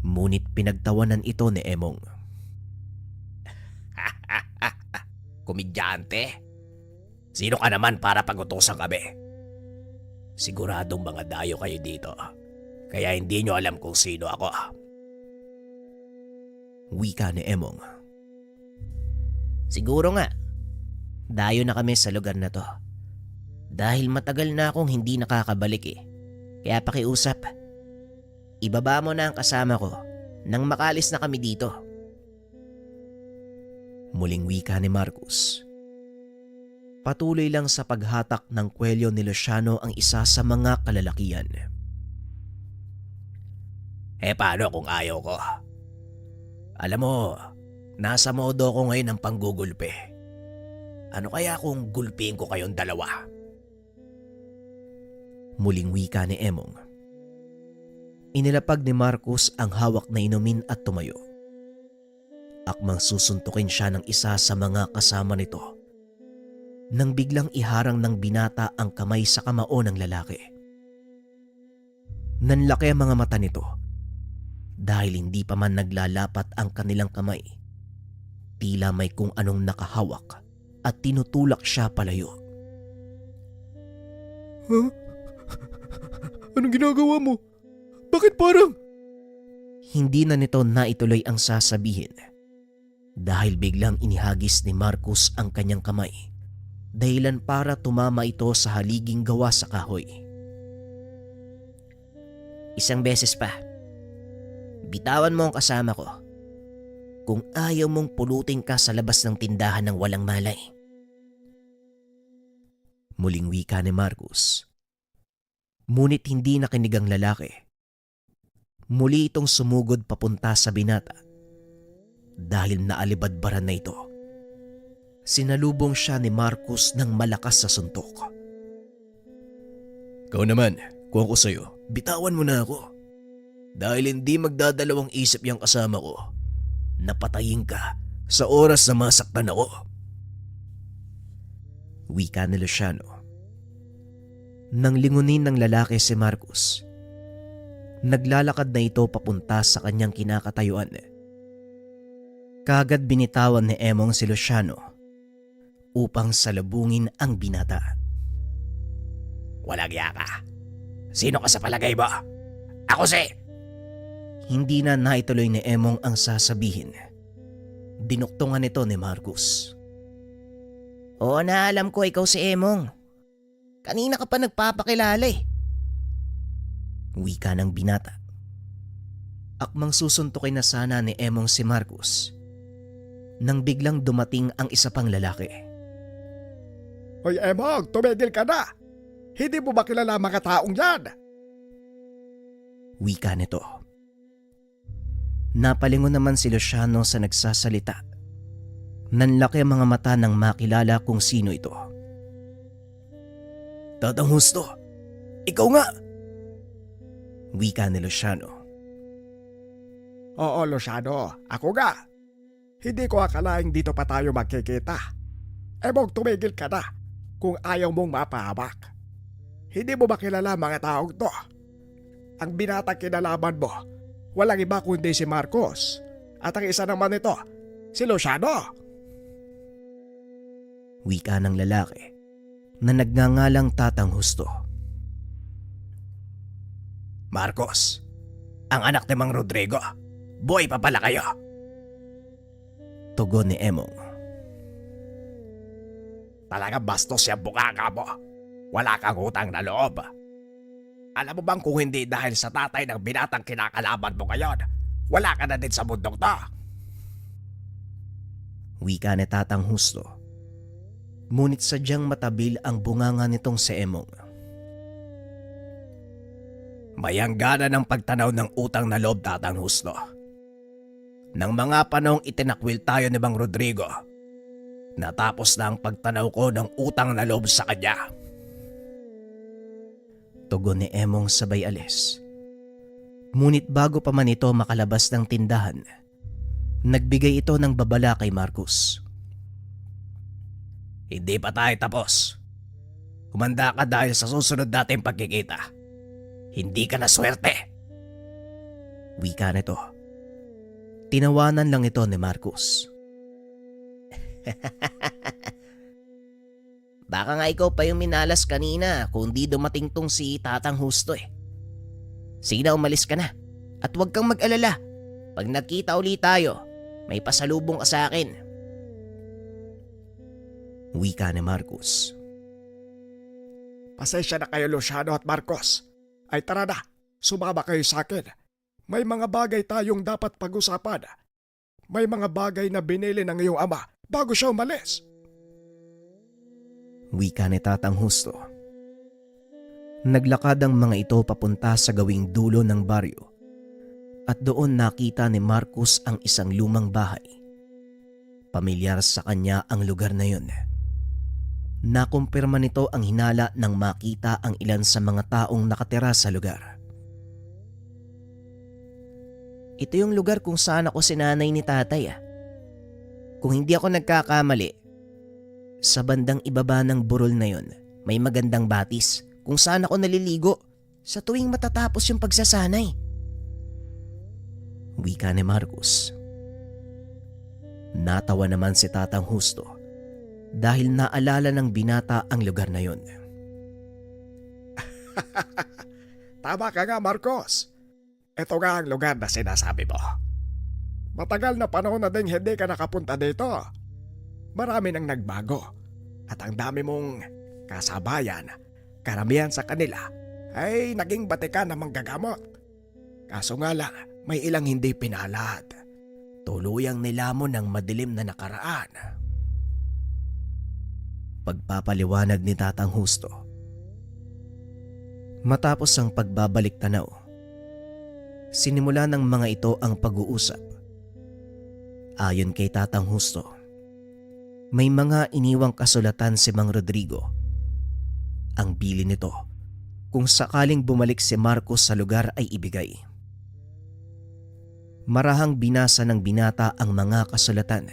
Ngunit pinagtawanan ito ni Emong. Komedyante? Sino ka naman para pagutusan kami? Siguradong mga dayo kayo dito. Kaya hindi nyo alam kung sino ako. Wika ni Emong. Siguro nga, dayo na kami sa lugar na to. Dahil matagal na akong hindi nakakabalik eh. Kaya pakiusap, ibaba mo na ang kasama ko nang makalis na kami dito. Muling wika ni Marcos. Patuloy lang sa paghatak ng kwelyo ni Luciano ang isa sa mga kalalakian. Paano kung ayaw ko? Alam mo, nasa modo ko ngayon ng panggugulpe. Ano kaya kung gulpiin ko kayong dalawa? Muling wika ni Emong. Inilapag ni Marcos ang hawak na inumin at tumayo. Akmang susuntukin siya ng isa sa mga kasama nito nang biglang iharang ng binata ang kamay sa kamao ng lalaki. Nanlaki ang mga mata nito dahil hindi pa man naglalapat ang kanilang kamay. Tila may kung anong nakahawak at tinutulak siya palayo. Huh? Anong ginagawa mo? Bakit parang... Hindi na nito naituloy ang sasabihin dahil biglang inihagis ni Marcos ang kanyang kamay dahilan para tumama ito sa haliging gawa sa kahoy. Isang beses pa, bitawan mo ang kasama ko kung ayaw mong pulutin ka sa labas ng tindahan ng walang malay. Muling wika ni Marcos. Ngunit hindi nakinig ang lalaki. Muli itong sumugod papunta sa binata dahil naalibadbaran na ito. Sinalubong siya ni Marcos ng malakas sa suntok. Ikaw naman, kung ako sa'yo, bitawan mo na ako. Dahil hindi magdadalawang isip yung kasama ko. Napatayin ka sa oras na masaktan ako. Wika ni Luciano. Nang lingunin ng lalaki si Marcos, naglalakad na ito papunta sa kanyang kinakatayuan. Kagad binitawan ni Emong si Luciano upang salubungin ang binata. Walang iya ka. Sino ka sa palagay mo? Ako si... Hindi na naituloy ni Emong ang sasabihin. Dinuktungan ito ni Marcos. Oo na, alam ko ikaw si Emong. Kanina ka pa nagpapakilala eh. Wika ng binata. Akmang susuntukin na sana ni Emong si Marcos nang biglang dumating ang isa pang lalaki. Hoy Emong, tumigil ka na! Hindi mo ba kilala mga taong yan? Wika nito. Napalingon naman si Luciano sa nagsasalita. Nanlaki ang mga mata nang makilala kung sino ito. Tatang Husto, ikaw nga! Wika ni Luciano. Oo, Luciano, ako nga. Hindi ko akalaing dito pa tayo magkikita. Emong tumigil ka na kung ayaw mong mapahamak. Hindi mo ba kilala mga taong to? Ang binatang kinalaman mo, walang iba kundi si Marcos. At ang isa naman nito, si Luciano. Wika ng lalaki na nagngangalang Tatang Husto. Marcos, ang anak ni Mang Rodrigo. Boy pa pala kayo. Tugon ni Emong. Talagang bastos yung bukaka mo. Wala kang utang na loob. Alam mo bang kung hindi dahil sa tatay ng binatang kinakalaban mo ngayon, wala ka na din sa mundong to. Wika ni Tatang Husto. Ngunit sadyang matabil ang bunganga nitong si Emong. Mayanggana ng pagtanaw ng utang na loob, Tatang Husto. Nang mga panahong itinakwil tayo ni Mang Rodrigo, natapos na ang pagtanaw ko ng utang na loob sa kanya. Tugon ni Emong sabay alis. Ngunit bago pa man ito makalabas ng tindahan, nagbigay ito ng babala kay Marcos. Hindi pa tayo tapos. Humanda ka dahil sa susunod nating pagkikita. Hindi ka na swerte. Wika nito. Tinawanan lang ito ni Marcos. Baka nga ikaw pa yung minalas kanina kung di dumating tong si Tatang Husto eh. Sige na, umalis ka na. At huwag kang mag-alala. Pag nagkita ulit tayo, may pasalubong ka sa akin. Wika ni Marcos. Pasensya na kayo, Luciano at Marcos. Ay tara na, sumama kayo sa akin. May mga bagay tayong dapat pag-usapan. May mga bagay na binili ng iyong ama bago siya umalis. Wika ni Tatang Husto. Naglakad ang mga ito papunta sa gawing dulo ng baryo at doon nakita ni Marcos ang isang lumang bahay. Pamilyar sa kanya ang lugar na yun. Nakumpirma nito ang hinala nang makita ang ilan sa mga taong nakatira sa lugar. Ito yung lugar kung saan ako sinanay ni tatay ah. Kung hindi ako nagkakamali, Sa bandang ibaba ng burol na yon, may magandang batis kung saan ako naliligo sa tuwing matatapos yung pagsasanay. Wika ni Marcos. Natawa naman si Tatang Husto dahil naalala ng binata ang lugar na yon. Tama ka nga, Marcos. Ito nga ang lugar na sinasabi mo. Matagal na panahon na ding hindi ka nakapunta dito. Marami nang nagbago at ang dami mong kasabayan, karamihan sa kanila ay naging batikan ng manggagamot. Kaso nga lang, may ilang hindi pinalad. Tuluyang nilamon ng madilim na nakaraan. Pagpapaliwanag ni Tatang Husto. Matapos ang pagbabalik tanaw, sinimula ng mga ito ang pag-uusap. Ayon kay Tatang Husto, may mga iniwang kasulatan si Mang Rodrigo. Ang bili nito, kung sakaling bumalik si Marcos sa lugar ay ibigay. Marahang binasa ng binata ang mga kasulatan.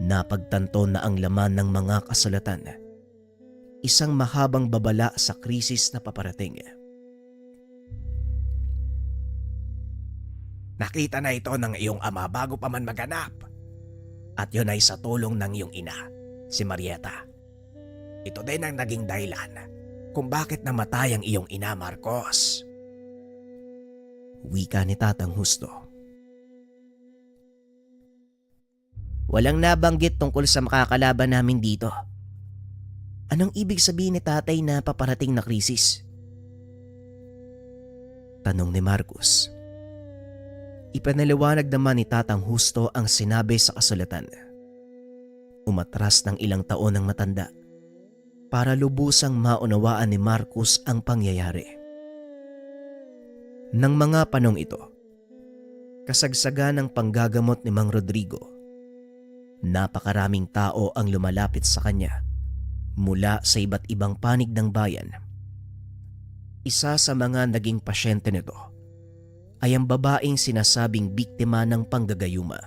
Napagtanto na ang laman ng mga kasulatan, isang mahabang babala sa krisis na paparating. Nakita na ito ng iyong ama bago pa man maganap. At yun ay sa tulong ng iyong ina, si Marieta. Ito din ang naging dahilan kung bakit namatay ang iyong ina, Marcos. Wika ni Tatang Husto. Walang nabanggit tungkol sa makakalaban namin dito. Anong ibig sabihin ni tatay na paparating na krisis? Tanong ni Marcos. Ipanaliwanag naman ni Tatang Husto ang sinabi sa kasulatan. Umatras ng ilang taon ng matanda para lubusang maunawaan ni Marcos ang pangyayari. Nang mga panong ito, kasagsagan ng panggagamot ni Mang Rodrigo, napakaraming tao ang lumalapit sa kanya mula sa iba't ibang panig ng bayan. Isa sa mga naging pasyente nito ay ang babaeng sinasabing biktima ng panggagayuma.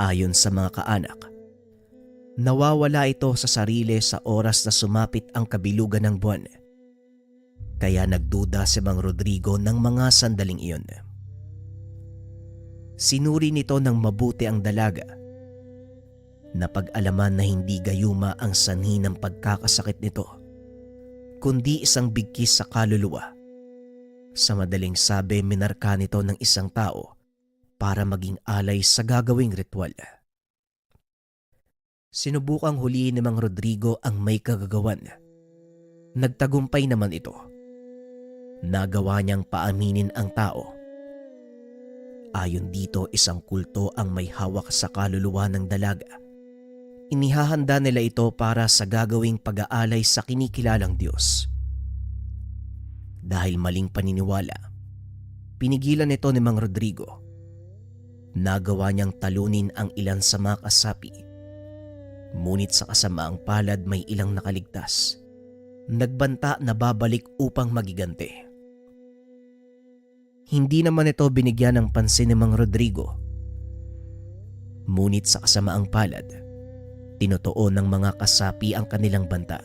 Ayon sa mga kaanak, nawawala ito sa sarili sa oras na sumapit ang kabilugan ng buwan. Kaya nagduda si Mang Rodrigo ng mga sandaling iyon. Sinuri nito ng mabuti ang dalaga. Napag-alaman na hindi gayuma ang sanhi ng pagkakasakit nito, kundi isang bigkis sa kaluluwa. Sa madaling sabi, minarka nito ng isang tao para maging alay sa gagawing ritual. Sinubukang huliin ni Mang Rodrigo ang may kagagawan. Nagtagumpay naman ito. Nagawa niyang paaminin ang tao. Ayon dito, isang kulto ang may hawak sa kaluluwa ng dalaga. Inihahanda nila ito para sa gagawing pag-aalay sa kinikilalang Diyos. Dahil maling paniniwala, pinigilan ito ni Mang Rodrigo. Nagawa niyang talunin ang ilan sa mga kasapi. Ngunit sa kasamaang palad may ilang nakaligtas. Nagbanta na babalik upang magigante. Hindi naman ito binigyan ng pansin ni Mang Rodrigo. Ngunit sa kasamaang palad, tinutuon ng mga kasapi ang kanilang banta.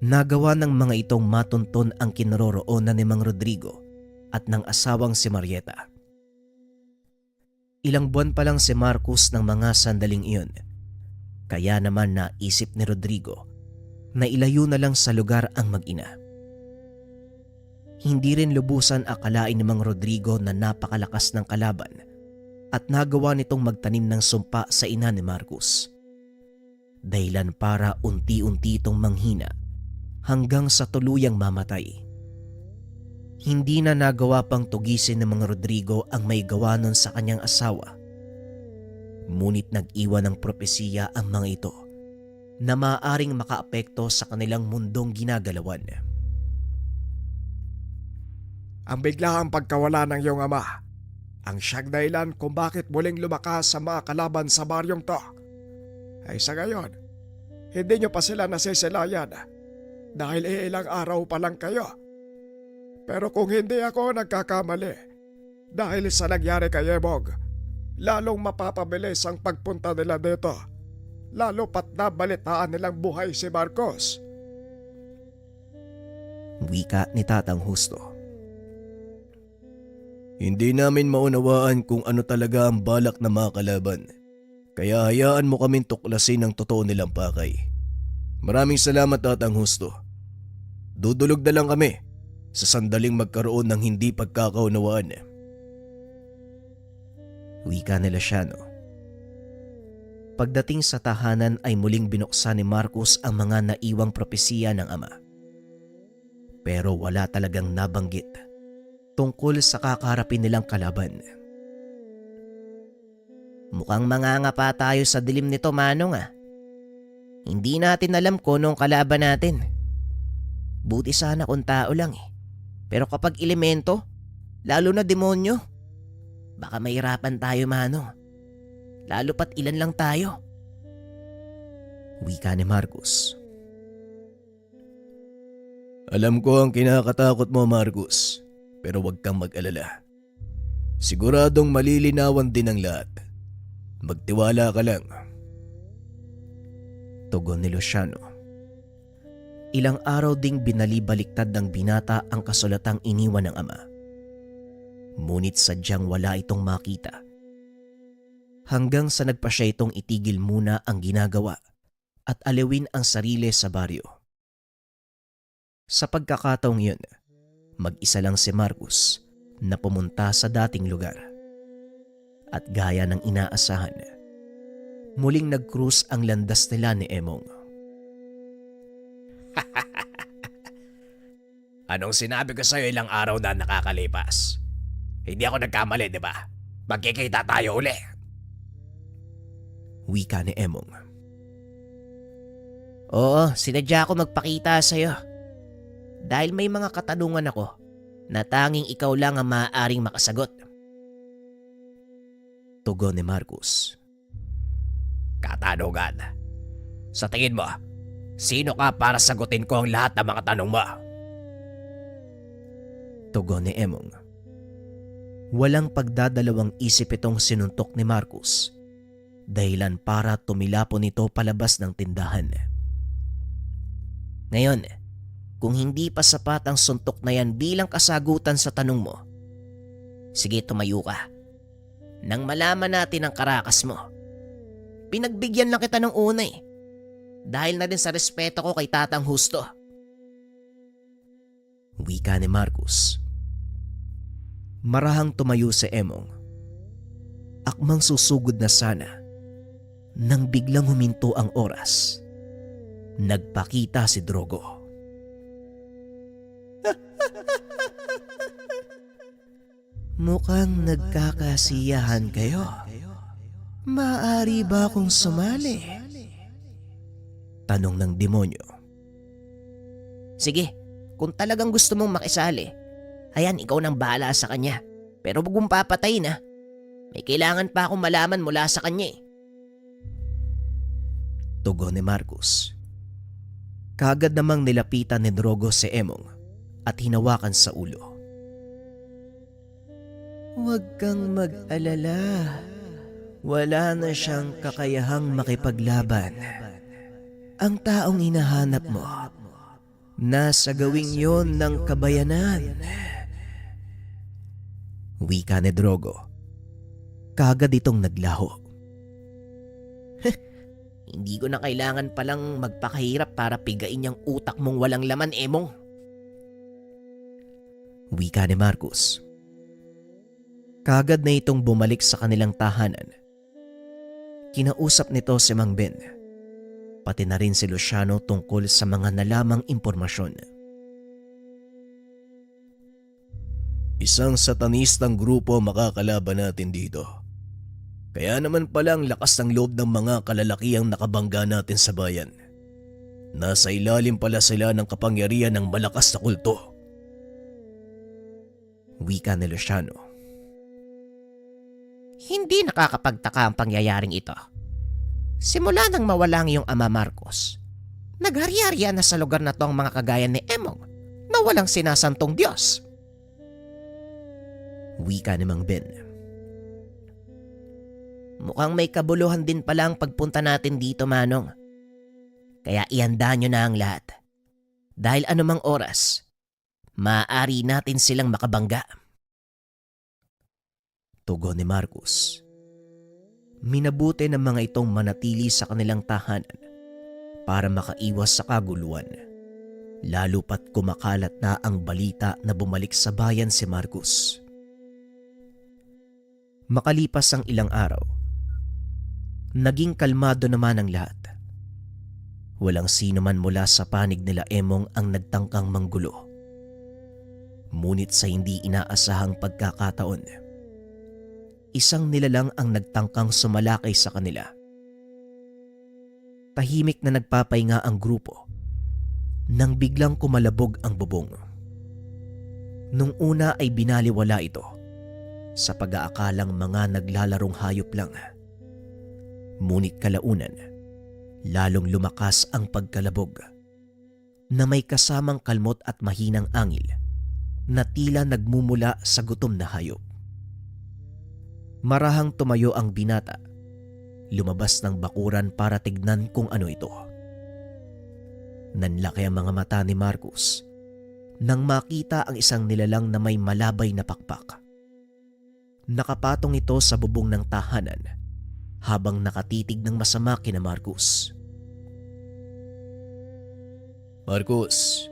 Nagawa ng mga itong matunton ang kinaroroonan ni Mang Rodrigo at ng asawang si Marieta. Ilang buwan pa lang si Marcos ng mga sandaling iyon, kaya naman naisip ni Rodrigo na ilayo na lang sa lugar ang mag-ina. Hindi rin lubusan akalain ni Mang Rodrigo na napakalakas ng kalaban at nagawa nitong magtanim ng sumpa sa ina ni Marcos. Dahilan para unti-unti itong manghina hanggang sa tuluyang mamatay. Hindi na nagawa pang tugisin ni Mang Rodrigo ang may gawa nun sa kanyang asawa. Ngunit nag-iwan ng propesiya ang mga ito na maaaring makaapekto sa kanilang mundong ginagalawan. Ang biglaang pagkawala ng iyong ama ang siyang dahilan kung bakit muling lumakas sa mga kalaban sa baryong to. Ay sa gayon, hindi nyo pa sila nasisilayan dahil ilang araw pa lang kayo. Pero kung hindi ako nagkakamali, dahil sa nangyari kay Ebog, lalong mapapabilis ang pagpunta nila dito, lalo pat nabalitaan nilang buhay si Marcos. Wika ni Tatang Justo. Hindi namin maunawaan kung ano talaga ang balak ng mga kalaban. Kaya hayaan mo kaming tuklasin ang totoo nilang pakay. Maraming salamat, Tatang Justo. Dudulog na lang kami sa sandaling magkaroon ng hindi pagkakaunawaan. Wika ni Luciano. Pagdating sa tahanan ay muling binuksan ni Marcos ang mga naiwang propesiya ng ama. Pero wala talagang nabanggit tungkol sa kakaharapin nilang kalaban. Mukhang manganga pa tayo sa dilim nito, Manong ah. Hindi natin alam kung anong kalaban natin. Buti sana kung tao lang eh. Pero kapag elemento, lalo na demonyo, baka mahirapan tayo, Manong. Lalo pat ilan lang tayo. Wika ni Marcos. Alam ko ang kinakatakot mo, Marcos. Pero huwag kang mag-alala. Siguradong malilinawan din ang lahat. Magtiwala ka lang. Tugon ni Luciano. Ilang araw ding binalibaliktad ng binata ang kasulatang iniwan ng ama. Ngunit sadyang wala itong makita. Hanggang sa nagpa siya itong itigil muna ang ginagawa at alawin ang sarili sa baryo. Sa pagkakataong yun, mag-isa lang si Marcos na pumunta sa dating lugar. At gaya ng inaasahan, muling nag-cruise ang landas nila ni Emong. Anong sinabi ko sa'yo ilang araw na nakakalipas? Hindi ako nagkamali, di ba? Magkikita tayo uli. Wika ni Emong. Oo, sinadya ko magpakita sa'yo. Dahil may mga katanungan ako na tanging ikaw lang ang maaaring makasagot. Tugon ni Marcos. Katanungan. Sa tingin mo, sino ka para sagutin ko ang lahat ng mga tanong mo? Tugon ni Emong. Walang pagdadalawang isip itong sinuntok ni Marcus, dahilan para tumilapon ito palabas ng tindahan. Ngayon, kung hindi pa sapat ang suntok na yan bilang kasagutan sa tanong mo, sige, tumayo ka. Nang malaman natin ang karakas mo, pinagbigyan lang kita ng una eh. Dahil na din sa respeto ko kay Tatang Husto. Wika ni Marcus. Marahang tumayo si Emong. Akmang susugod na sana. Nang biglang huminto ang oras, nagpakita si Drogo. Mukhang nagkakasiyahan kayo. Maaari ba akong sumali? Tanong ng demonyo. Sige, kung talagang gusto mong makisali, ayan, ikaw nang bahala sa kanya. Pero huwag mong papatayin ha. May kailangan pa akong malaman mula sa kanya eh. Tugon ni Marcus. Kagad namang nilapitan ni Drogo si Emong at hinawakan sa ulo. Huwag kang mag-alala. Wala na siyang kakayahang makipaglaban. Ang taong hinahanap mo, nasa gawing yon ng kabayanan. Wika ni Drogo. Kagad itong naglaho. Hindi ko na kailangan palang magpakahirap para pigain yung utak mong walang laman, Emong. Wika ni Marcus. Kagad na itong bumalik sa kanilang tahanan. Kinausap nito si Mang Ben, pati na rin si Luciano tungkol sa mga nalamang impormasyon. Isang satanistang grupo makakalaban natin dito. Kaya naman pala ang lakas ng loob ng mga kalalakihang nakabangga natin sa bayan. Nasa ilalim pala sila ng kapangyarihan ng malakas na kulto. Wika ni Luciano. Hindi nakakapagtaka ang pangyayaring ito. Simula nang mawala ang iyong ama Marcos, naghari-harian na sa lugar na to ang mga kagaya ni Emong na walang sinasantong Diyos. Wika ni Mang Ben. Mukhang may kabuluhan din pala ang pagpunta natin dito, Manong. Kaya ihanda nyo na ang lahat. Dahil anumang oras, maaari natin silang makabangga. Tugon ni Marcus. Minabuti ng mga itong manatili sa kanilang tahanan para makaiwas sa kaguluhan. Lalo pat kumakalat na ang balita na bumalik sa bayan si Marcus. Makalipas ang ilang araw, naging kalmado naman ang lahat. Walang sino man mula sa panig nila Emong ang nagtangkang manggulo. Ngunit sa hindi inaasahang pagkakataon, isang nilalang ang nagtangkang sumalakay sa kanila. Tahimik na nagpapahinga ang grupo nang biglang kumalabog ang bubong. Nung una ay binaliwala ito sa pag-aakalang mga naglalarong hayop lang. Ngunit kalaunan, lalong lumakas ang pagkalabog na may kasamang kalmot at mahinang angil na tila nagmumula sa gutom na hayop. Marahang tumayo ang binata, lumabas ng bakuran para tignan kung ano ito. Nanlaki ang mga mata ni Marcus nang makita ang isang nilalang na may malabay na pakpak. Nakapatong ito sa bubong ng tahanan habang nakatitig ng masama kina Marcus. Marcus,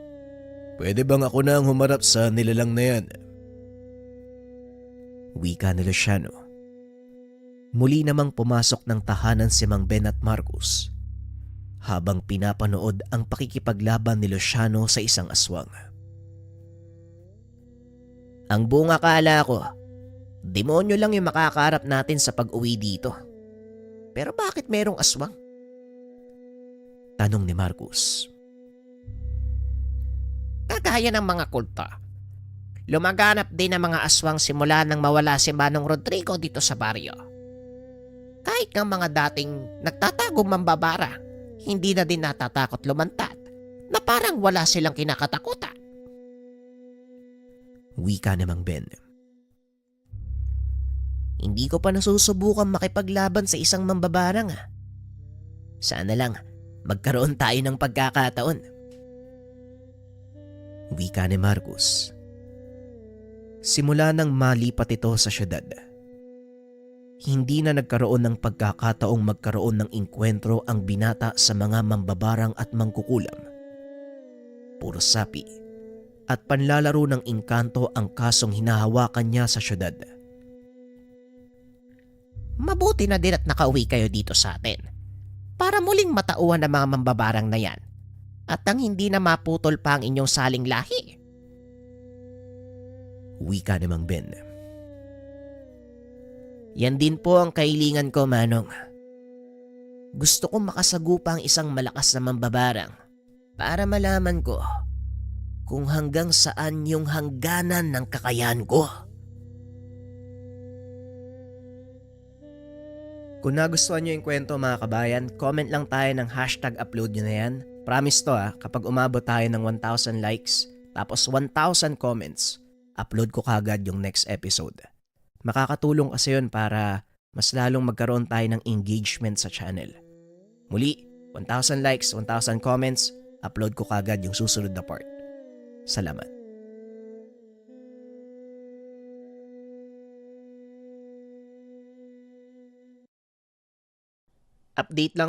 pwede bang ako na ang humarap sa nilalang na yan? Wika ni Luciano. Muli namang pumasok ng tahanan si Mang Ben at Marcus habang pinapanood ang pakikipaglaban ni Luciano sa isang aswang. Ang buong akala ko, demonyo lang yung makakaharap natin sa pag-uwi dito. Pero bakit merong aswang? Tanong ni Marcus. Kagaya ng mga kulto, lumaganap din ang mga aswang simula nang mawala si Manong Rodrigo dito sa baryo. Kahit ng mga dating nagtatagong mambabara, hindi na din natatakot lumantad na parang wala silang kinakatakutan. Wika ni Mang Ben. Hindi ko pa nasusubukan makipaglaban sa isang mambabarang. Sana lang magkaroon tayo ng pagkakataon. Wika ni Marcos. Simula nang malipat ito sa syudad, hindi na nagkaroon ng pagkakataong magkaroon ng inkwentro ang binata sa mga mambabarang at mangkukulam. Puro sapi at panlalaro ng engkanto ang kasong hinahawakan niya sa syudad. Mabuti na din at nakauwi kayo dito sa atin para muling matauhan ng mga mambabarang na yan at ang hindi na maputol pa ang inyong saling lahi. Wika ni Mang Ben. Yan din po ang kailingan ko, Manong. Gusto kong makasagupa ang isang malakas na mambabarang para malaman ko kung hanggang saan yung hangganan ng kakayahan ko. Kung nagustuhan nyo yung kwento mga kabayan, comment lang tayo ng #upload nyo na yan. Promise to kapag umabot tayo ng 1,000 likes, tapos 1,000 comments, upload ko kagad yung next episode. Makakatulong kasi yun para mas lalong magkaroon tayo ng engagement sa channel. Muli, 1,000 likes, 1,000 comments, upload ko kagad yung susunod na part. Salamat. Update lang